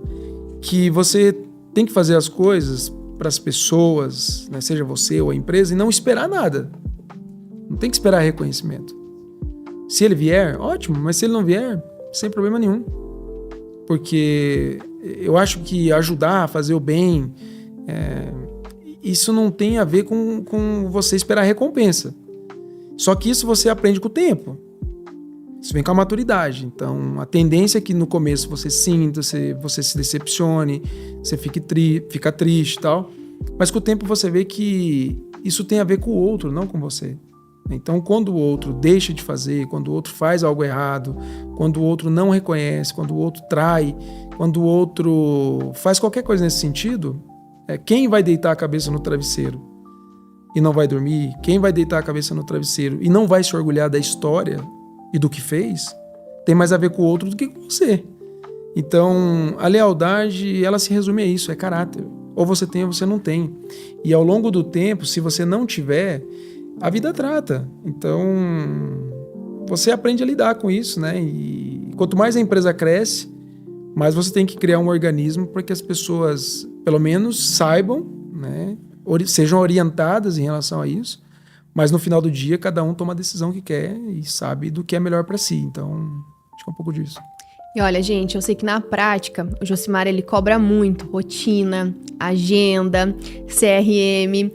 Que você tem que fazer as coisas para as pessoas, né? Seja você ou a empresa, e não esperar nada. Não tem que esperar reconhecimento. Se ele vier, ótimo, mas se ele não vier, sem problema nenhum. Porque eu acho que ajudar, fazer o bem, isso não tem a ver com você esperar recompensa. Só que isso você aprende com o tempo. Isso vem com a maturidade. Então, a tendência é que no começo você sinta, você se decepcione, você fica triste e tal. Mas com o tempo você vê que isso tem a ver com o outro, não com você. Então, quando o outro deixa de fazer, quando o outro faz algo errado, quando o outro não reconhece, quando o outro trai, quando o outro faz qualquer coisa nesse sentido, quem vai deitar a cabeça no travesseiro e não vai dormir? Quem vai deitar a cabeça no travesseiro e não vai se orgulhar da história e do que fez, tem mais a ver com o outro do que com você. Então, a lealdade, ela se resume a isso, é caráter. Ou você tem ou você não tem. E ao longo do tempo, se você não tiver, a vida trata. Então, você aprende a lidar com isso, né? E quanto mais a empresa cresce, mais você tem que criar um organismo para que as pessoas, pelo menos, saibam, né? Sejam orientadas em relação a isso. Mas no final do dia, cada um toma a decisão que quer e sabe do que é melhor para si. Então, acho que é um pouco disso. E olha, gente, eu sei que na prática, o Josimar, ele cobra muito rotina, agenda, CRM.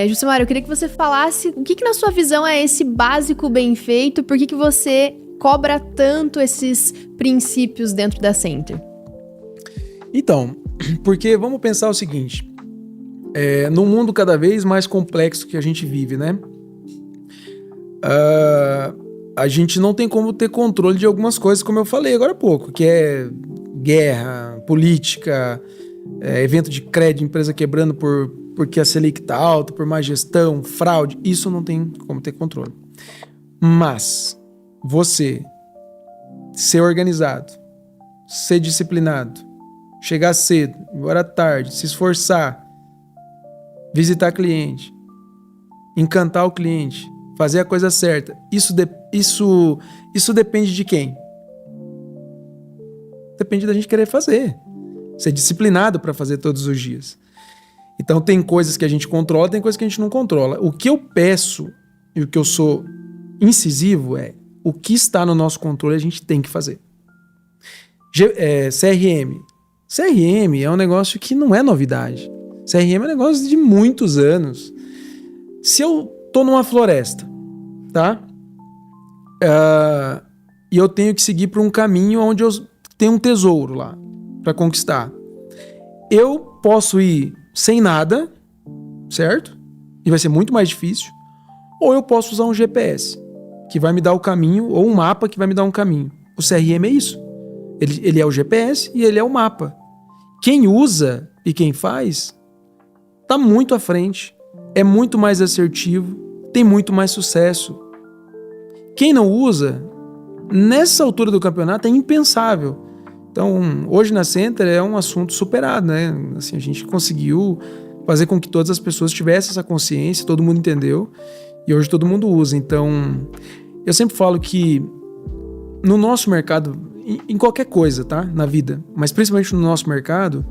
Josimar, eu queria que você falasse o que na sua visão é esse básico bem feito, por que você cobra tanto esses princípios dentro da Center? Então, porque vamos pensar o seguinte, num mundo cada vez mais complexo que a gente vive, né? A gente não tem como ter controle de algumas coisas, como eu falei agora há pouco, que é guerra, política, evento de crédito, empresa quebrando porque a Selic está alta, por má gestão, fraude, isso não tem como ter controle. Mas você ser organizado, ser disciplinado, chegar cedo, ir embora tarde, se esforçar, visitar cliente, encantar o cliente, fazer a coisa certa, isso depende de quem? Depende da gente querer fazer. Ser disciplinado para fazer todos os dias. Então tem coisas que a gente controla, tem coisas que a gente não controla. O que eu peço e o que eu sou incisivo é o que está no nosso controle a gente tem que fazer. CRM, CRM é um negócio que não é novidade. CRM é um negócio de muitos anos. Se eu tô numa floresta, tá? E eu tenho que seguir por um caminho onde eu tenho um tesouro lá para conquistar. Eu posso ir sem nada, certo? E vai ser muito mais difícil. Ou eu posso usar um GPS, que vai me dar o caminho, ou um mapa que vai me dar um caminho. O CRM é isso. Ele é o GPS e ele é o mapa. Quem usa e quem faz tá muito à frente, é muito mais assertivo, tem muito mais sucesso. Quem não usa, nessa altura do campeonato, é impensável. Então, hoje na Center é um assunto superado, né? Assim, a gente conseguiu fazer com que todas as pessoas tivessem essa consciência, todo mundo entendeu, e hoje todo mundo usa. Então, eu sempre falo que no nosso mercado, em qualquer coisa, tá? Na vida, mas principalmente no nosso mercado,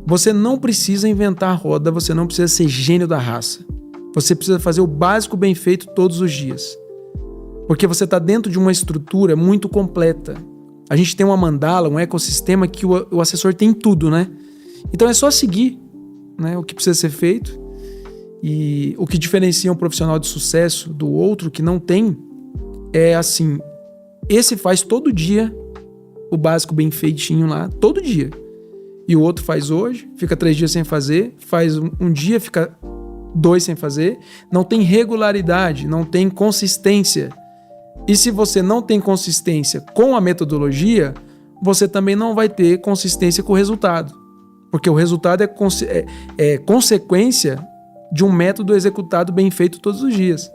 você não precisa inventar a roda, você não precisa ser gênio da raça. Você precisa fazer o básico bem feito todos os dias. Porque você está dentro de uma estrutura muito completa. A gente tem uma mandala, um ecossistema que o assessor tem tudo, né? Então é só seguir, né, o que precisa ser feito. E o que diferencia um profissional de sucesso do outro que não tem é assim, esse faz todo dia o básico bem feitinho lá, todo dia. E o outro faz hoje, fica 3 dias sem fazer, faz um dia, fica 2 sem fazer. Não tem regularidade, não tem consistência. E se você não tem consistência com a metodologia, você também não vai ter consistência com o resultado. Porque o resultado é consequência de um método executado bem feito todos os dias.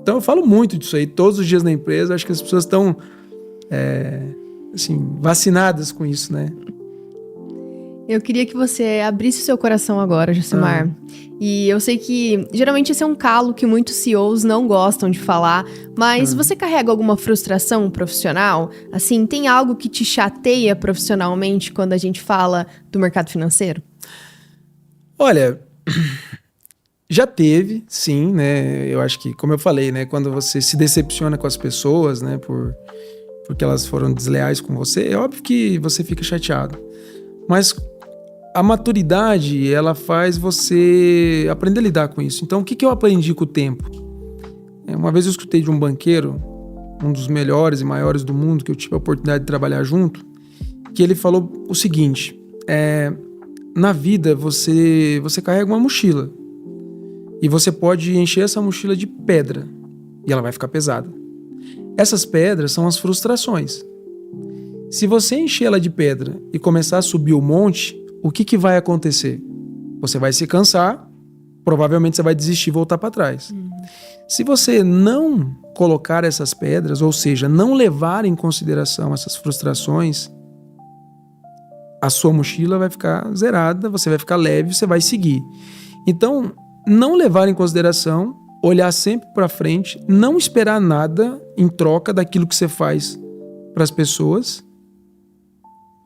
Então eu falo muito disso aí, todos os dias na empresa. Acho que as pessoas estão assim, vacinadas com isso, né? Eu queria que você abrisse seu coração agora, Josimar. E eu sei que geralmente esse é um calo que muitos CEOs não gostam de falar, mas você carrega alguma frustração profissional? Assim, tem algo que te chateia profissionalmente quando a gente fala do mercado financeiro? Olha, já teve, sim, né? Eu acho que, como eu falei, né? Quando você se decepciona com as pessoas, né? Porque elas foram desleais com você, é óbvio que você fica chateado. Mas a maturidade, ela faz você aprender a lidar com isso. Então, o que eu aprendi com o tempo? Uma vez eu escutei de um banqueiro, um dos melhores e maiores do mundo, que eu tive a oportunidade de trabalhar junto, que ele falou o seguinte, na vida você carrega uma mochila e você pode encher essa mochila de pedra e ela vai ficar pesada. Essas pedras são as frustrações. Se você encher ela de pedra e começar a subir o monte, o que vai acontecer? Você vai se cansar, provavelmente você vai desistir e voltar para trás. Se você não colocar essas pedras, ou seja, não levar em consideração essas frustrações, a sua mochila vai ficar zerada, você vai ficar leve, você vai seguir. Então, não levar em consideração, olhar sempre para frente, não esperar nada em troca daquilo que você faz para as pessoas,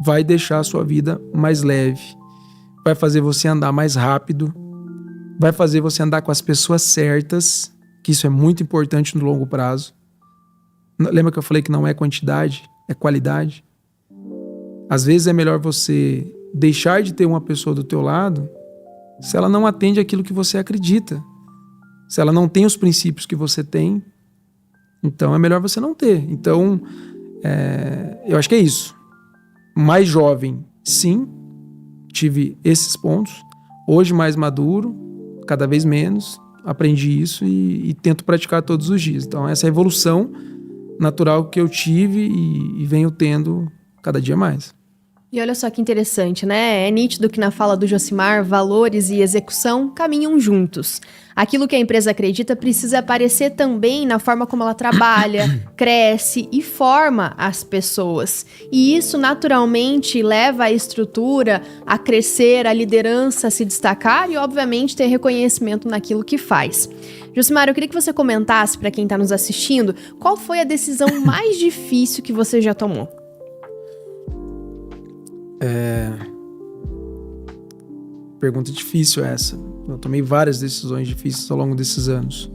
vai deixar a sua vida mais leve, vai fazer você andar mais rápido, vai fazer você andar com as pessoas certas, que isso é muito importante no longo prazo. Lembra que eu falei que não é quantidade, é qualidade? Às vezes é melhor você deixar de ter uma pessoa do teu lado se ela não atende aquilo que você acredita, se ela não tem os princípios que você tem, então é melhor você não ter. Então, eu acho que é isso. Mais jovem, sim, tive esses pontos. Hoje mais maduro, cada vez menos, aprendi isso e tento praticar todos os dias. Então essa é a evolução natural que eu tive e venho tendo cada dia mais. E olha só que interessante, né? É nítido que na fala do Josimar, valores e execução caminham juntos. Aquilo que a empresa acredita precisa aparecer também na forma como ela trabalha, cresce e forma as pessoas. E isso naturalmente leva a estrutura a crescer, a liderança a se destacar e, obviamente, ter reconhecimento naquilo que faz. Josimar, eu queria que você comentasse para quem está nos assistindo qual foi a decisão mais difícil que você já tomou. Pergunta difícil essa. Eu tomei várias decisões difíceis ao longo desses anos.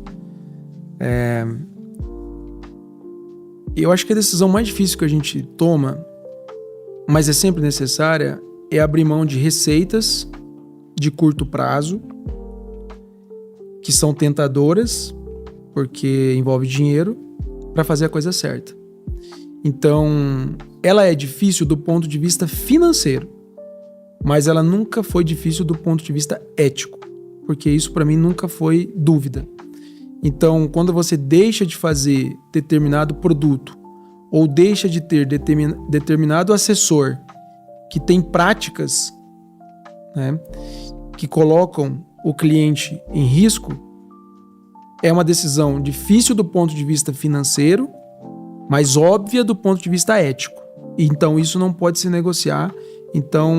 Eu acho que a decisão mais difícil que a gente toma, mas é sempre necessária, é abrir mão de receitas de curto prazo, que são tentadoras, porque envolve dinheiro, para fazer a coisa certa. Então, ela é difícil do ponto de vista financeiro, mas ela nunca foi difícil do ponto de vista ético, porque isso para mim nunca foi dúvida. Então, quando você deixa de fazer determinado produto ou deixa de ter determinado assessor que tem práticas, né, que colocam o cliente em risco, é uma decisão difícil do ponto de vista financeiro, mas óbvia do ponto de vista ético. Então, isso não pode se negociar. Então,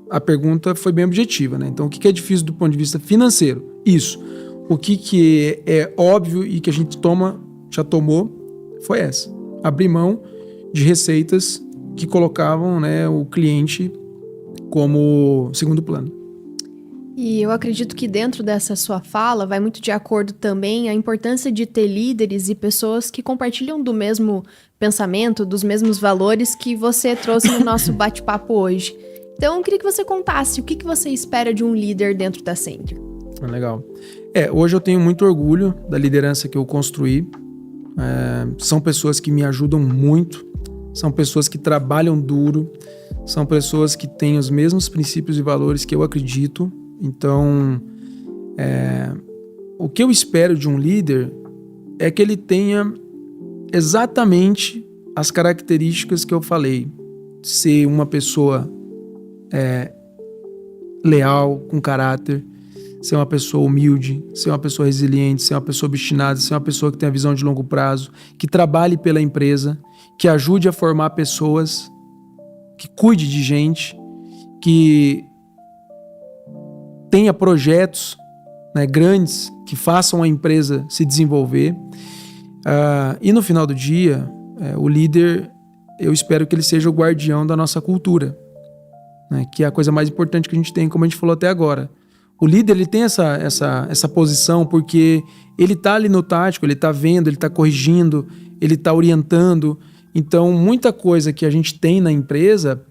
a pergunta foi bem objetiva, né? Então, o que é difícil do ponto de vista financeiro? Isso. O que é óbvio e que a gente já tomou foi essa. Abrir mão de receitas que colocavam, né, o cliente como segundo plano. E eu acredito que dentro dessa sua fala vai muito de acordo também a importância de ter líderes e pessoas que compartilham do mesmo pensamento, dos mesmos valores que você trouxe no nosso bate-papo hoje. Então, eu queria que você contasse o que você espera de um líder dentro da Sender. Legal. Hoje eu tenho muito orgulho da liderança que eu construí. São pessoas que me ajudam muito, são pessoas que trabalham duro, são pessoas que têm os mesmos princípios e valores que eu acredito. Então, o que eu espero de um líder é que ele tenha exatamente as características que eu falei. Ser uma pessoa leal, com caráter, ser uma pessoa humilde, ser uma pessoa resiliente, ser uma pessoa obstinada, ser uma pessoa que tenha visão de longo prazo, que trabalhe pela empresa, que ajude a formar pessoas, que cuide de gente, que tenha projetos, né, grandes que façam a empresa se desenvolver. E no final do dia, o líder, eu espero que ele seja o guardião da nossa cultura, né, que é a coisa mais importante que a gente tem, como a gente falou até agora. O líder, ele tem essa posição porque ele está ali no tático, ele está vendo, ele está corrigindo, ele está orientando. Então, muita coisa que a gente tem na empresa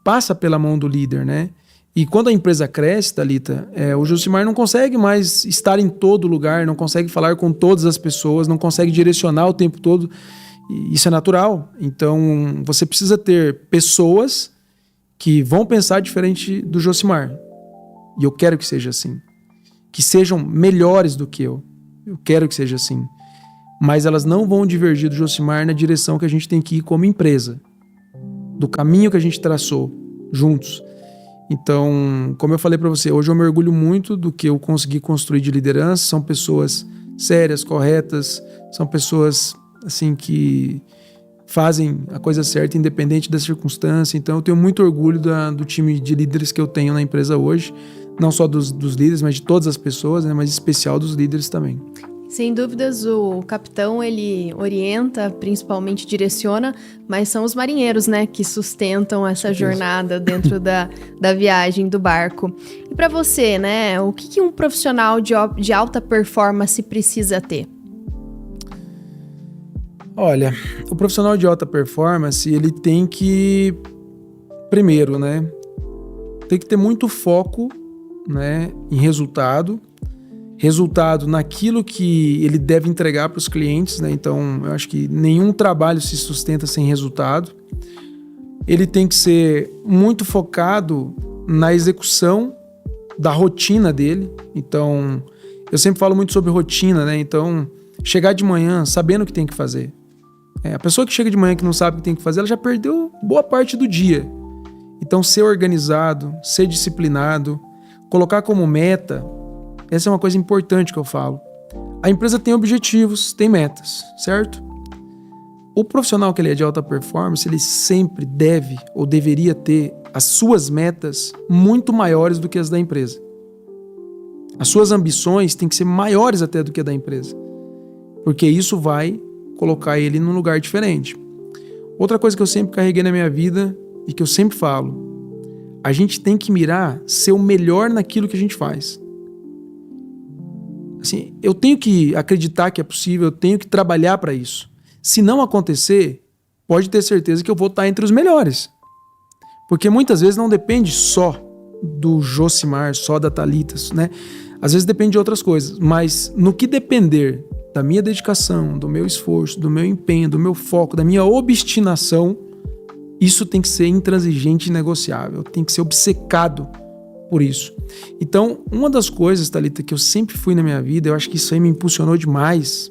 passa pela mão do líder, né? E quando a empresa cresce, Thalita, o Josimar não consegue mais estar em todo lugar, não consegue falar com todas as pessoas, não consegue direcionar o tempo todo. E isso é natural. Então, você precisa ter pessoas que vão pensar diferente do Josimar. E eu quero que seja assim. Que sejam melhores do que eu. Eu quero que seja assim. Mas elas não vão divergir do Josimar na direção que a gente tem que ir como empresa. Do caminho que a gente traçou juntos. Então, como eu falei para você, hoje eu me orgulho muito do que eu consegui construir de liderança. São pessoas sérias, corretas, são pessoas assim que fazem a coisa certa independente da circunstância. Então, eu tenho muito orgulho do time de líderes que eu tenho na empresa hoje. Não só dos líderes, mas de todas as pessoas, né? Mas em especial dos líderes também. Sem dúvidas, o capitão, ele orienta, principalmente direciona, mas são os marinheiros, né, que sustentam essa jornada dentro da viagem do barco. E para você, né, o que um profissional de alta performance precisa ter? Olha, o profissional de alta performance, ele tem que, primeiro, né, tem que ter muito foco, né, em resultado naquilo que ele deve entregar para os clientes, né? Então, eu acho que nenhum trabalho se sustenta sem resultado. Ele tem que ser muito focado na execução da rotina dele. Então, eu sempre falo muito sobre rotina, né? Então, chegar de manhã sabendo o que tem que fazer. A pessoa que chega de manhã que não sabe o que tem que fazer, ela já perdeu boa parte do dia. Então, ser organizado, ser disciplinado, colocar como meta. Essa é uma coisa importante que eu falo. A empresa tem objetivos, tem metas, certo? O profissional que ele é de alta performance, ele sempre deve ou deveria ter as suas metas muito maiores do que as da empresa. As suas ambições têm que ser maiores até do que a da empresa, porque isso vai colocar ele num lugar diferente. Outra coisa que eu sempre carreguei na minha vida e que eu sempre falo, a gente tem que mirar ser o melhor naquilo que a gente faz. Assim, eu tenho que acreditar que é possível, eu tenho que trabalhar para isso. Se não acontecer, pode ter certeza que eu vou estar entre os melhores. Porque muitas vezes não depende só do Josimar, só da Thalita, né? Às vezes depende de outras coisas, mas no que depender da minha dedicação, do meu esforço, do meu empenho, do meu foco, da minha obstinação, isso tem que ser intransigente e negociável, tem que ser obcecado por isso. Então, uma das coisas, Thalita, que eu sempre fui na minha vida, eu acho que isso aí me impulsionou demais.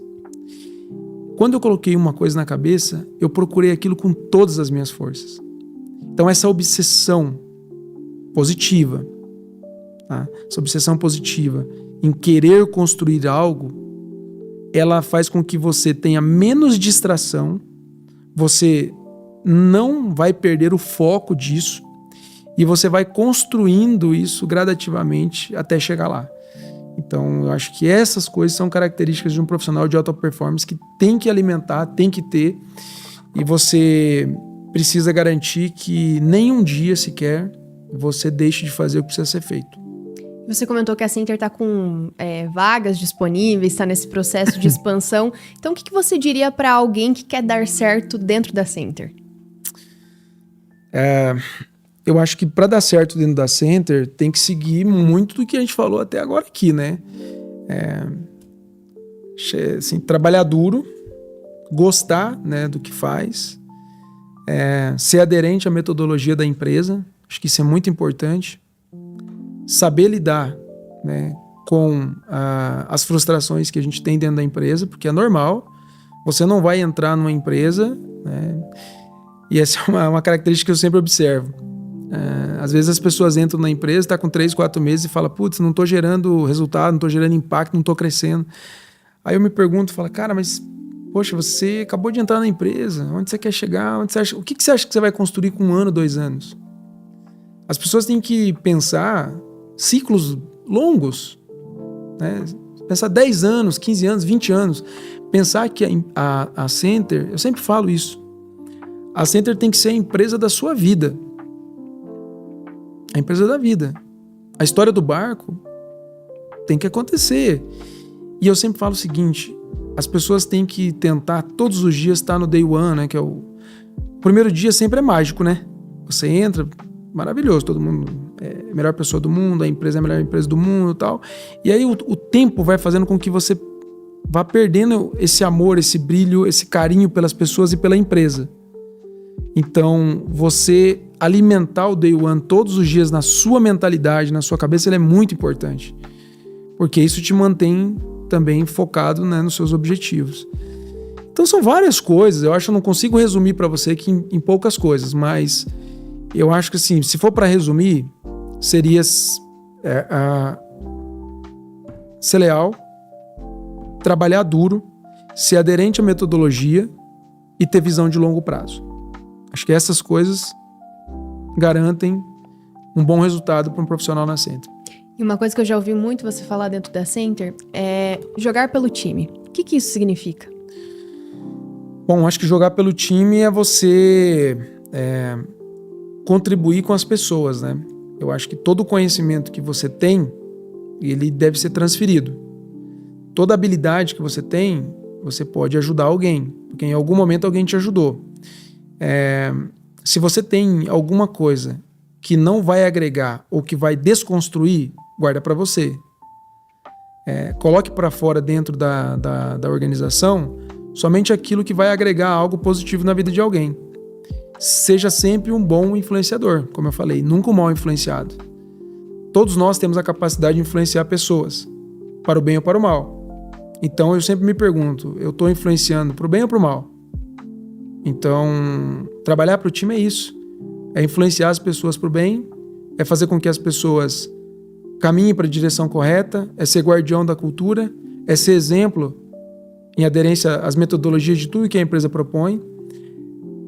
Quando eu coloquei uma coisa na cabeça, eu procurei aquilo com todas as minhas forças. Então, essa obsessão positiva, tá? Essa obsessão positiva em querer construir algo, ela faz com que você tenha menos distração, você não vai perder o foco disso e você vai construindo isso gradativamente até chegar lá. Então, eu acho que essas coisas são características de um profissional de alta performance que tem que alimentar, tem que ter, e você precisa garantir que nenhum dia sequer você deixe de fazer o que precisa ser feito. Você comentou que a Center está com vagas disponíveis, está nesse processo de expansão. Então, o que você diria para alguém que quer dar certo dentro da Center? Eu acho que para dar certo dentro da Center, tem que seguir muito do que a gente falou até agora aqui, né? Assim, trabalhar duro, gostar, né, do que faz, ser aderente à metodologia da empresa, acho que isso é muito importante. Saber lidar, né, com as frustrações que a gente tem dentro da empresa, porque é normal, você não vai entrar numa empresa, né, e essa é uma característica que eu sempre observo. Às vezes as pessoas entram na empresa, está com 3, 4 meses e falam, putz, não estou gerando resultado, não estou gerando impacto, não estou crescendo. Aí eu me pergunto, falo, cara, mas poxa, você acabou de entrar na empresa, onde você quer chegar, o que você acha que você vai construir com 1 ano, 2 anos? As pessoas têm que pensar ciclos longos, né? Pensar 10 anos, 15 anos, 20 anos. Pensar que a Center, eu sempre falo isso, a Center tem que ser a empresa da sua vida. A empresa da vida. A história do barco tem que acontecer. E eu sempre falo o seguinte, as pessoas têm que tentar todos os dias estar no day one, né? Que é o primeiro dia sempre é mágico, né? Você entra, maravilhoso, todo mundo é a melhor pessoa do mundo, a empresa é a melhor empresa do mundo e tal. E aí o tempo vai fazendo com que você vá perdendo esse amor, esse brilho, esse carinho pelas pessoas e pela empresa. Então, você alimentar o day one todos os dias na sua mentalidade, na sua cabeça, ele é muito importante. Porque isso te mantém também focado, né, nos seus objetivos. Então, são várias coisas. Eu acho que eu não consigo resumir para você aqui em poucas coisas, mas eu acho que, assim, se for para resumir, seria ser leal, trabalhar duro, ser aderente à metodologia e ter visão de longo prazo. Acho que essas coisas garantem um bom resultado para um profissional na Center. E uma coisa que eu já ouvi muito você falar dentro da Center é jogar pelo time. O que isso significa? Bom, acho que jogar pelo time é você contribuir com as pessoas, né? Eu acho que todo o conhecimento que você tem, ele deve ser transferido. Toda habilidade que você tem, você pode ajudar alguém, porque em algum momento alguém te ajudou. Se você tem alguma coisa que não vai agregar ou que vai desconstruir, guarda para você. Coloque para fora dentro da organização somente aquilo que vai agregar algo positivo na vida de alguém. Seja sempre um bom influenciador, como eu falei, nunca um mal influenciado. Todos nós temos a capacidade de influenciar pessoas, para o bem ou para o mal. Então eu sempre me pergunto, eu estou influenciando para o bem ou para o mal? Então, trabalhar para o time é isso. É influenciar as pessoas para o bem, é fazer com que as pessoas caminhem para a direção correta, é ser guardião da cultura, é ser exemplo em aderência às metodologias de tudo que a empresa propõe,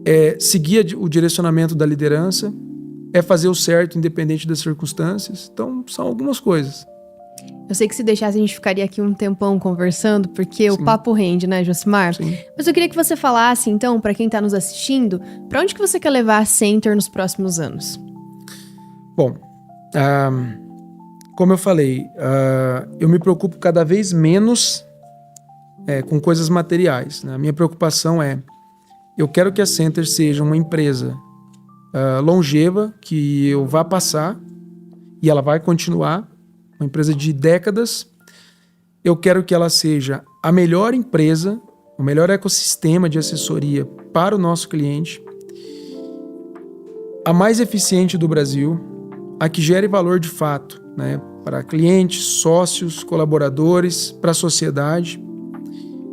é seguir o direcionamento da liderança, é fazer o certo independente das circunstâncias. Então, são algumas coisas. Eu sei que se deixasse a gente ficaria aqui um tempão conversando, porque Sim. O papo rende, né, Josimar? Sim. Mas eu queria que você falasse, então, para quem está nos assistindo, para onde que você quer levar a Center nos próximos anos? Bom, como eu falei, eu me preocupo cada vez menos com coisas materiais, né? A minha preocupação eu quero que a Center seja uma empresa longeva, que eu vá passar e ela vai continuar, uma empresa de décadas. Eu quero que ela seja a melhor empresa, o melhor ecossistema de assessoria para o nosso cliente, a mais eficiente do Brasil, a que gere valor de fato, né, para clientes, sócios, colaboradores, para a sociedade,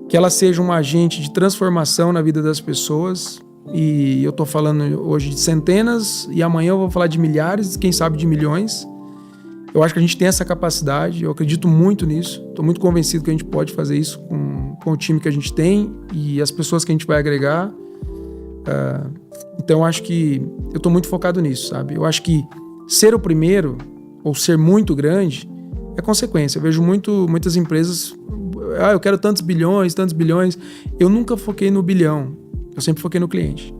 que ela seja um agente de transformação na vida das pessoas. E eu estou falando hoje de centenas e amanhã eu vou falar de milhares, quem sabe de milhões. Eu acho que a gente tem essa capacidade, eu acredito muito nisso. Estou muito convencido que a gente pode fazer isso com o time que a gente tem e as pessoas que a gente vai agregar. Então eu acho que eu estou muito focado nisso, sabe? Eu acho que ser o primeiro ou ser muito grande é consequência. Eu vejo muitas empresas, eu quero tantos bilhões. Eu nunca foquei no bilhão, eu sempre foquei no cliente,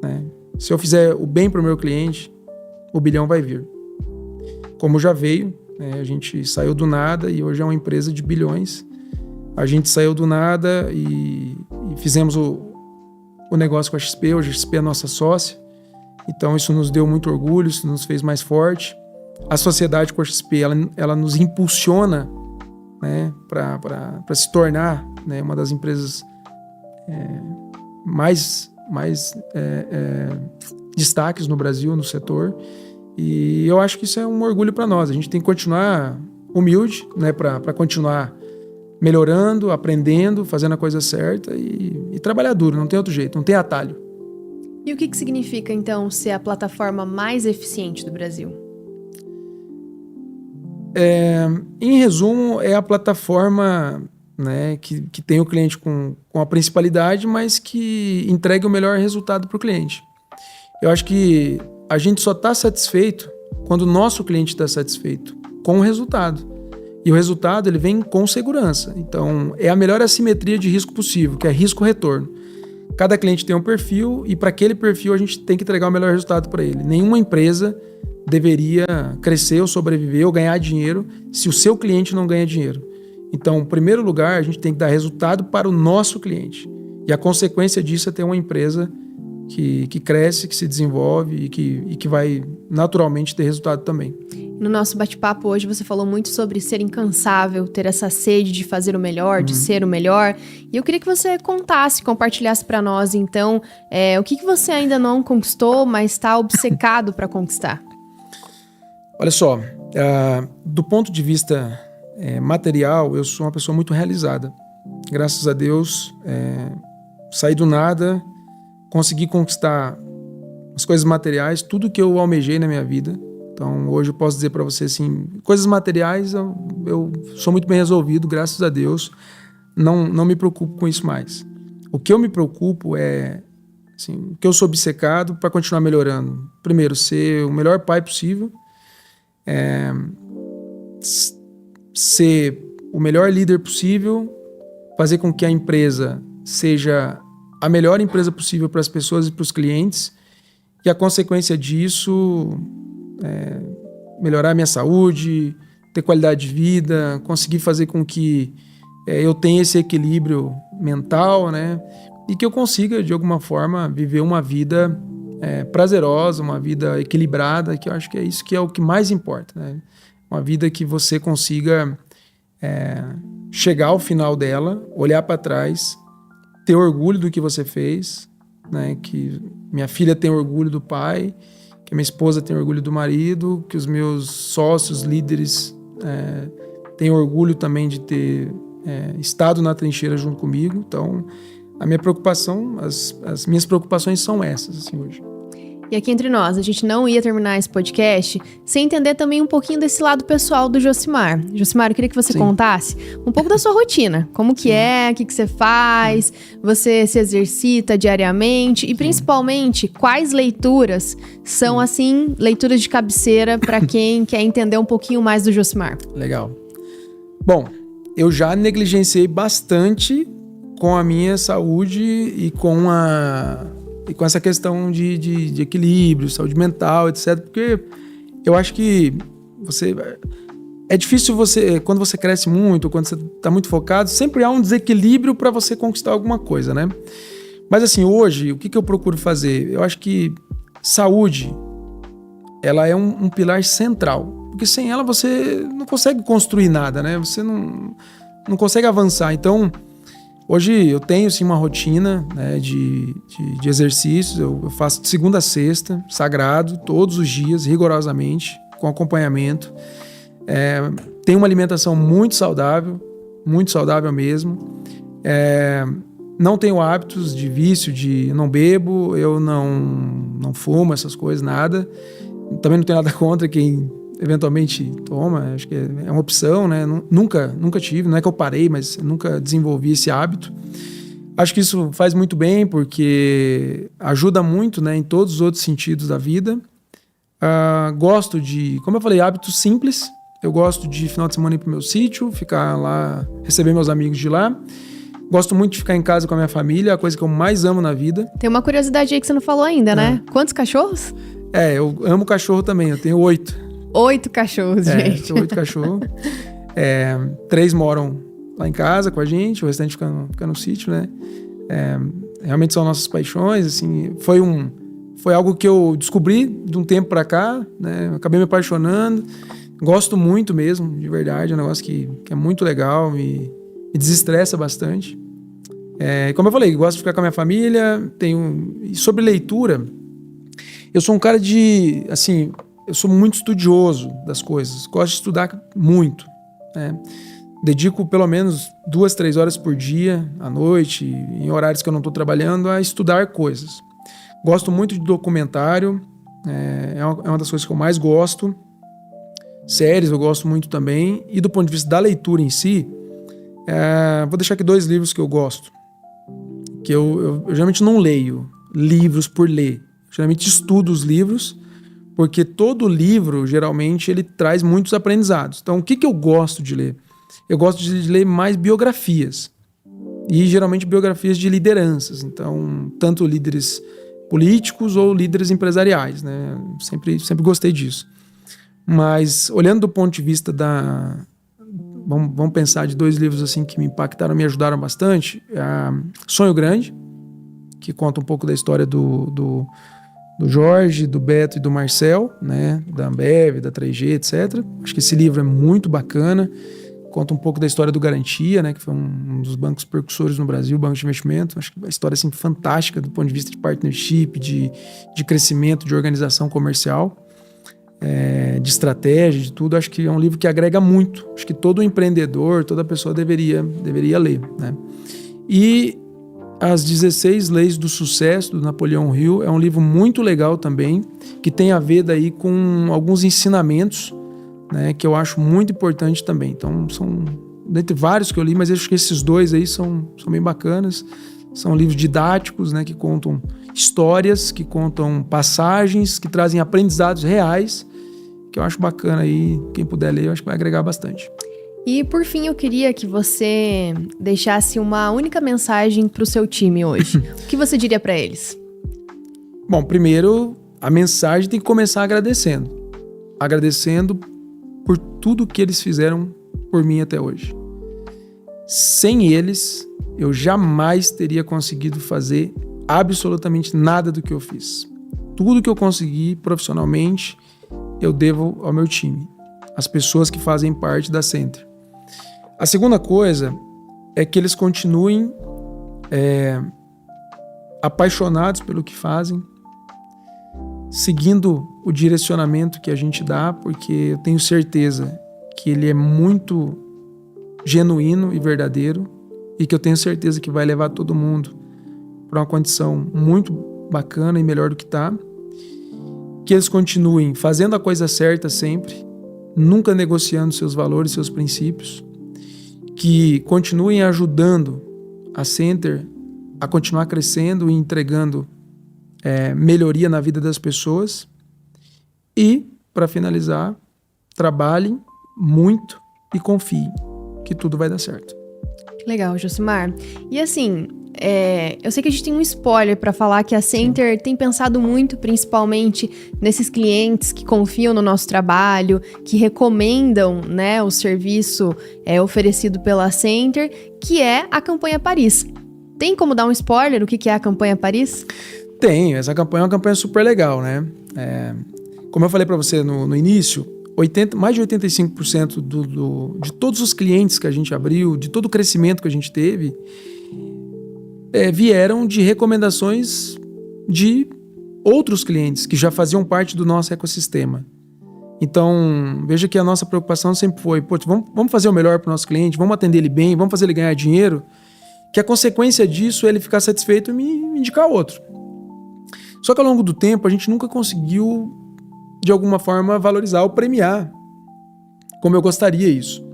né? Se eu fizer o bem para o meu cliente, o bilhão vai vir. Como já veio, né? A gente saiu do nada e hoje é uma empresa de bilhões. A gente saiu do nada e fizemos o negócio com a XP. Hoje a XP é a nossa sócia. Então isso nos deu muito orgulho, isso nos fez mais forte. A sociedade com a XP, ela nos impulsiona, né, para se tornar, né, uma das empresas mais destaques no Brasil, no setor. E eu acho que isso é um orgulho para nós. A gente tem que continuar humilde, né, para continuar melhorando, aprendendo, fazendo a coisa certa e trabalhar duro, não tem outro jeito, não tem atalho. E o que significa, então, ser a plataforma mais eficiente do Brasil? Em resumo, é a plataforma, né, que tem o cliente com a principalidade, mas que entrega o melhor resultado para o cliente. Eu acho que a gente só está satisfeito quando o nosso cliente está satisfeito com o resultado. E o resultado ele vem com segurança. Então, é a melhor assimetria de risco possível, que é risco-retorno. Cada cliente tem um perfil e para aquele perfil a gente tem que entregar o melhor resultado para ele. Nenhuma empresa deveria crescer ou sobreviver ou ganhar dinheiro se o seu cliente não ganha dinheiro. Então, em primeiro lugar, a gente tem que dar resultado para o nosso cliente. E a consequência disso é ter uma empresa que cresce, que se desenvolve e que vai naturalmente ter resultado também. No nosso bate-papo hoje você falou muito sobre ser incansável, ter essa sede de fazer o melhor, de ser o melhor. E eu queria que você compartilhasse para nós, então, o que você ainda não conquistou, mas está obcecado para conquistar. Olha só, do ponto de vista material, eu sou uma pessoa muito realizada. Graças a Deus, saí do nada, consegui conquistar as coisas materiais, tudo que eu almejei na minha vida. Então, hoje eu posso dizer para você assim, coisas materiais eu sou muito bem resolvido, graças a Deus. Não me preocupo com isso mais. O que eu me preocupo é, assim, o que eu sou obcecado para continuar melhorando. Primeiro, ser o melhor pai possível, ser o melhor líder possível, fazer com que a empresa seja a melhor empresa possível para as pessoas e para os clientes, e a consequência disso melhorar a minha saúde, ter qualidade de vida, conseguir fazer com que eu tenha esse equilíbrio mental, né? E que eu consiga, de alguma forma, viver uma vida prazerosa, uma vida equilibrada, que eu acho que é isso que é o que mais importa, né? Uma vida que você consiga chegar ao final dela, olhar para trás, ter orgulho do que você fez, né? Que minha filha tem orgulho do pai, que minha esposa tem orgulho do marido, que os meus sócios, líderes têm orgulho também de ter estado na trincheira junto comigo. Então, a minha preocupação, as minhas preocupações são essas, assim, hoje. E aqui entre nós, a gente não ia terminar esse podcast sem entender também um pouquinho desse lado pessoal do Josimar. Josimar, eu queria que você contasse um pouco da sua rotina. Como que o que você faz, você se exercita diariamente e principalmente quais leituras são, assim, leituras de cabeceira para quem quer entender um pouquinho mais do Josimar. Legal. Bom, eu já negligenciei bastante com a minha saúde e com essa questão de equilíbrio, saúde mental, etc. Porque eu acho que é difícil quando você cresce muito, quando você está muito focado, sempre há um desequilíbrio para você conquistar alguma coisa, né? Mas assim, hoje, o que eu procuro fazer? Eu acho que Saúde, ela é um pilar central, porque sem ela você não consegue construir nada, né? Você não consegue avançar. Então, hoje eu tenho sim uma rotina, né, de exercícios, eu faço de segunda a sexta, sagrado, todos os dias, rigorosamente, com acompanhamento. Tenho uma alimentação muito saudável mesmo. Não tenho hábitos de vício, eu não bebo, eu não fumo, essas coisas, nada. Também não tenho nada contra quem eventualmente toma, acho que é uma opção, né? Nunca tive, não é que eu parei, mas nunca desenvolvi esse hábito. Acho que isso faz muito bem, porque ajuda muito, né, em todos os outros sentidos da vida. Gosto de, como eu falei, hábitos simples. Eu gosto de final de semana ir pro meu sítio, ficar lá, receber meus amigos de lá. Gosto muito de ficar em casa com a minha família, a coisa que eu mais amo na vida. Tem uma curiosidade aí que você não falou ainda, né? Quantos cachorros? Eu amo cachorro também, eu tenho 8. 8 cachorros, gente. Eu tenho 8 cachorros. 3 moram lá em casa com a gente, o restante fica no sítio, né? Realmente são nossas paixões, assim. Foi algo que eu descobri de um tempo pra cá, né? Eu acabei me apaixonando. Gosto muito mesmo, de verdade. É um negócio que é muito legal, me desestressa bastante. Como eu falei, gosto de ficar com a minha família. E sobre leitura, eu sou um cara eu sou muito estudioso das coisas. Gosto de estudar muito, né? Dedico pelo menos 2, 3 horas por dia, à noite, em horários que eu não estou trabalhando, a estudar coisas. Gosto muito de documentário, é uma das coisas que eu mais gosto. Séries eu gosto muito também. E do ponto de vista da leitura em si, vou deixar aqui 2 livros que eu gosto. Que eu geralmente não leio livros por ler. Geralmente estudo os livros, porque todo livro, geralmente, ele traz muitos aprendizados. Então, o que eu gosto de ler? Eu gosto de ler mais biografias. E, geralmente, biografias de lideranças. Então, tanto líderes políticos ou líderes empresariais, né? Sempre gostei disso. Mas, olhando do ponto de vista Vamos pensar de 2 livros assim que me impactaram, me ajudaram bastante. Sonho Grande, que conta um pouco da história do Jorge, do Beto e do Marcel, né? Da Ambev, da 3G, etc. Acho que esse livro é muito bacana. Conta um pouco da história do Garantia, né? Que foi um dos bancos percussores no Brasil, banco de investimento. Acho que uma história assim, fantástica do ponto de vista de partnership, de crescimento, de organização comercial. De estratégia, de tudo. Acho que é um livro que agrega muito. Acho que todo empreendedor, toda pessoa deveria ler, né? E As 16 Leis do Sucesso, do Napoleão Hill, é um livro muito legal também, que tem a ver daí com alguns ensinamentos, né, que eu acho muito importante também. Então, são dentre vários que eu li, mas eu acho que esses 2 aí são bem bacanas. São livros didáticos, né, que contam histórias, que contam passagens, que trazem aprendizados reais, que eu acho bacana aí. Quem puder ler, eu acho que vai agregar bastante. E, por fim, eu queria que você deixasse uma única mensagem para o seu time hoje. O que você diria para eles? Bom, primeiro, a mensagem tem que começar agradecendo. Agradecendo por tudo que eles fizeram por mim até hoje. Sem eles, eu jamais teria conseguido fazer absolutamente nada do que eu fiz. Tudo que eu consegui profissionalmente, eu devo ao meu time, às pessoas que fazem parte da Center. A segunda coisa é que eles continuem apaixonados pelo que fazem, seguindo o direcionamento que a gente dá, porque eu tenho certeza que ele é muito genuíno e verdadeiro, e que eu tenho certeza que vai levar todo mundo para uma condição muito bacana e melhor do que está. Que eles continuem fazendo a coisa certa sempre, nunca negociando seus valores, seus princípios, que continuem ajudando a Center a continuar crescendo e entregando melhoria na vida das pessoas. E, para finalizar, trabalhem muito e confiem que tudo vai dar certo. Legal, Josimar. E assim, eu sei que a gente tem um spoiler para falar que a Center tem pensado muito, principalmente, nesses clientes que confiam no nosso trabalho, que recomendam, né, o serviço oferecido pela Center, que é a Campanha Paris. Tem como dar um spoiler do que é a Campanha Paris? Tem, essa campanha é uma campanha super legal, né? Como eu falei para você no início, mais de 85% de todos os clientes que a gente abriu, de todo o crescimento que a gente teve, vieram de recomendações de outros clientes que já faziam parte do nosso ecossistema. Então, veja que a nossa preocupação sempre foi, vamos fazer o melhor para o nosso cliente, vamos atender ele bem, vamos fazer ele ganhar dinheiro, que a consequência disso é ele ficar satisfeito e me indicar outro. Só que ao longo do tempo, a gente nunca conseguiu, de alguma forma, valorizar ou premiar como eu gostaria isso.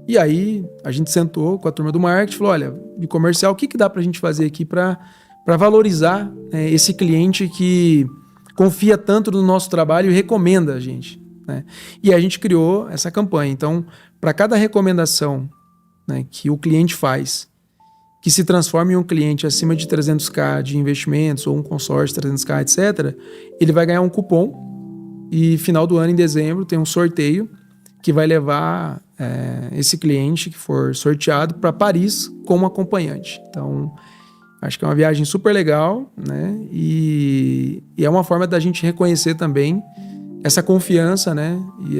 E aí, a gente sentou com a turma do marketing e falou, olha, de comercial, o que dá para a gente fazer aqui para valorizar esse cliente que confia tanto no nosso trabalho e recomenda a gente, né? E a gente criou essa campanha. Então, para cada recomendação, né, que o cliente faz, que se transforma em um cliente acima de 300k de investimentos ou um consórcio de 300k, etc., ele vai ganhar um cupom e final do ano, em dezembro, tem um sorteio que vai levar esse cliente que for sorteado para Paris como acompanhante. Então, acho que é uma viagem super legal, né? E é uma forma da gente reconhecer também essa confiança, né? E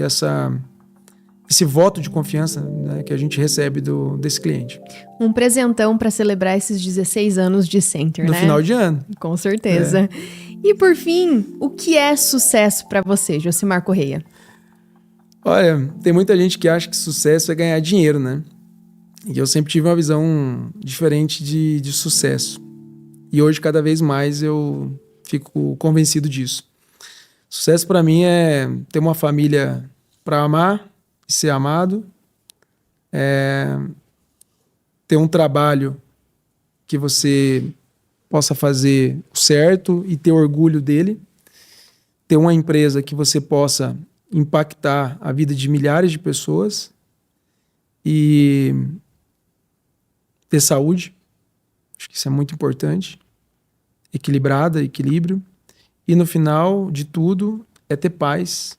esse voto de confiança, né, que a gente recebe desse cliente. Um presentão para celebrar esses 16 anos de Center, né? No final de ano. Com certeza. E por fim, o que é sucesso para você, Josimar Correia? Olha, tem muita gente que acha que sucesso é ganhar dinheiro, né? E eu sempre tive uma visão diferente de sucesso. E hoje, cada vez mais, eu fico convencido disso. Sucesso para mim é ter uma família para amar e ser amado, ter um trabalho que você possa fazer o certo e ter orgulho dele, ter uma empresa que você possa impactar a vida de milhares de pessoas e ter saúde. Acho que isso é muito importante. Equilíbrio. E no final de tudo é ter paz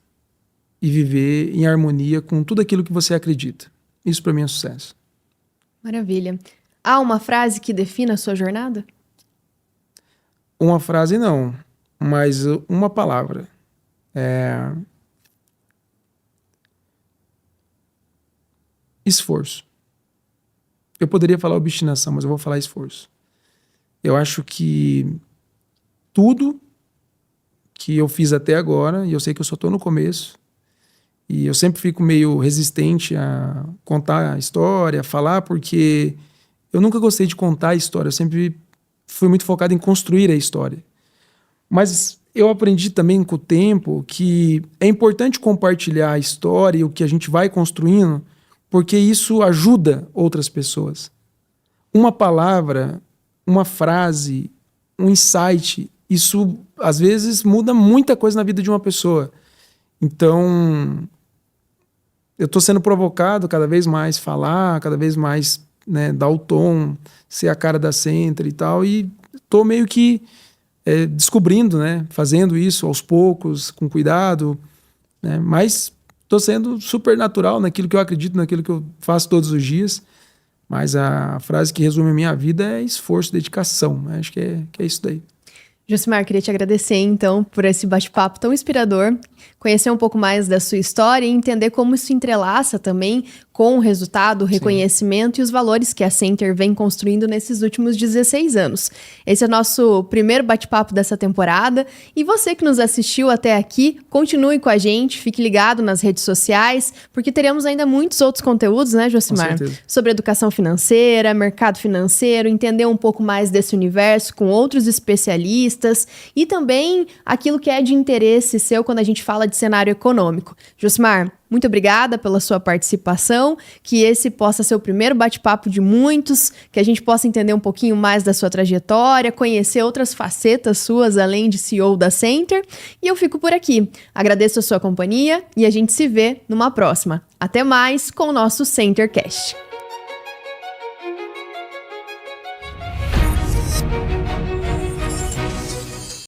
e viver em harmonia com tudo aquilo que você acredita. Isso para mim é sucesso. Maravilha. Há uma frase que defina a sua jornada? Uma frase não, mas uma palavra. Esforço. Eu poderia falar obstinação, mas eu vou falar esforço. Eu acho que tudo que eu fiz até agora, e eu sei que eu só estou no começo, e eu sempre fico meio resistente a contar a história, a falar, porque eu nunca gostei de contar a história, eu sempre fui muito focado em construir a história. Mas eu aprendi também com o tempo que é importante compartilhar a história e o que a gente vai construindo, porque isso ajuda outras pessoas. Uma palavra, uma frase, um insight, isso às vezes muda muita coisa na vida de uma pessoa. Então, eu estou sendo provocado cada vez mais falar, cada vez mais, né, dar o tom, ser a cara da Center e tal, e estou meio que descobrindo, né, fazendo isso aos poucos, com cuidado, né, mas estou sendo super natural naquilo que eu acredito, naquilo que eu faço todos os dias. Mas a frase que resume a minha vida é esforço, dedicação. Acho que é isso daí. Josimar, queria te agradecer, então, por esse bate-papo tão inspirador, conhecer um pouco mais da sua história e entender como isso entrelaça também com o resultado, o reconhecimento Sim. e os valores que a Center vem construindo nesses últimos 16 anos. Esse é o nosso primeiro bate-papo dessa temporada e você que nos assistiu até aqui, continue com a gente, fique ligado nas redes sociais, porque teremos ainda muitos outros conteúdos, né, Josimar? Sobre educação financeira, mercado financeiro, entender um pouco mais desse universo com outros especialistas e também aquilo que é de interesse seu quando a gente fala de cenário econômico. Josimar, muito obrigada pela sua participação, que esse possa ser o primeiro bate-papo de muitos, que a gente possa entender um pouquinho mais da sua trajetória, conhecer outras facetas suas, além de CEO da Center. E eu fico por aqui. Agradeço a sua companhia e a gente se vê numa próxima. Até mais com o nosso CenterCast.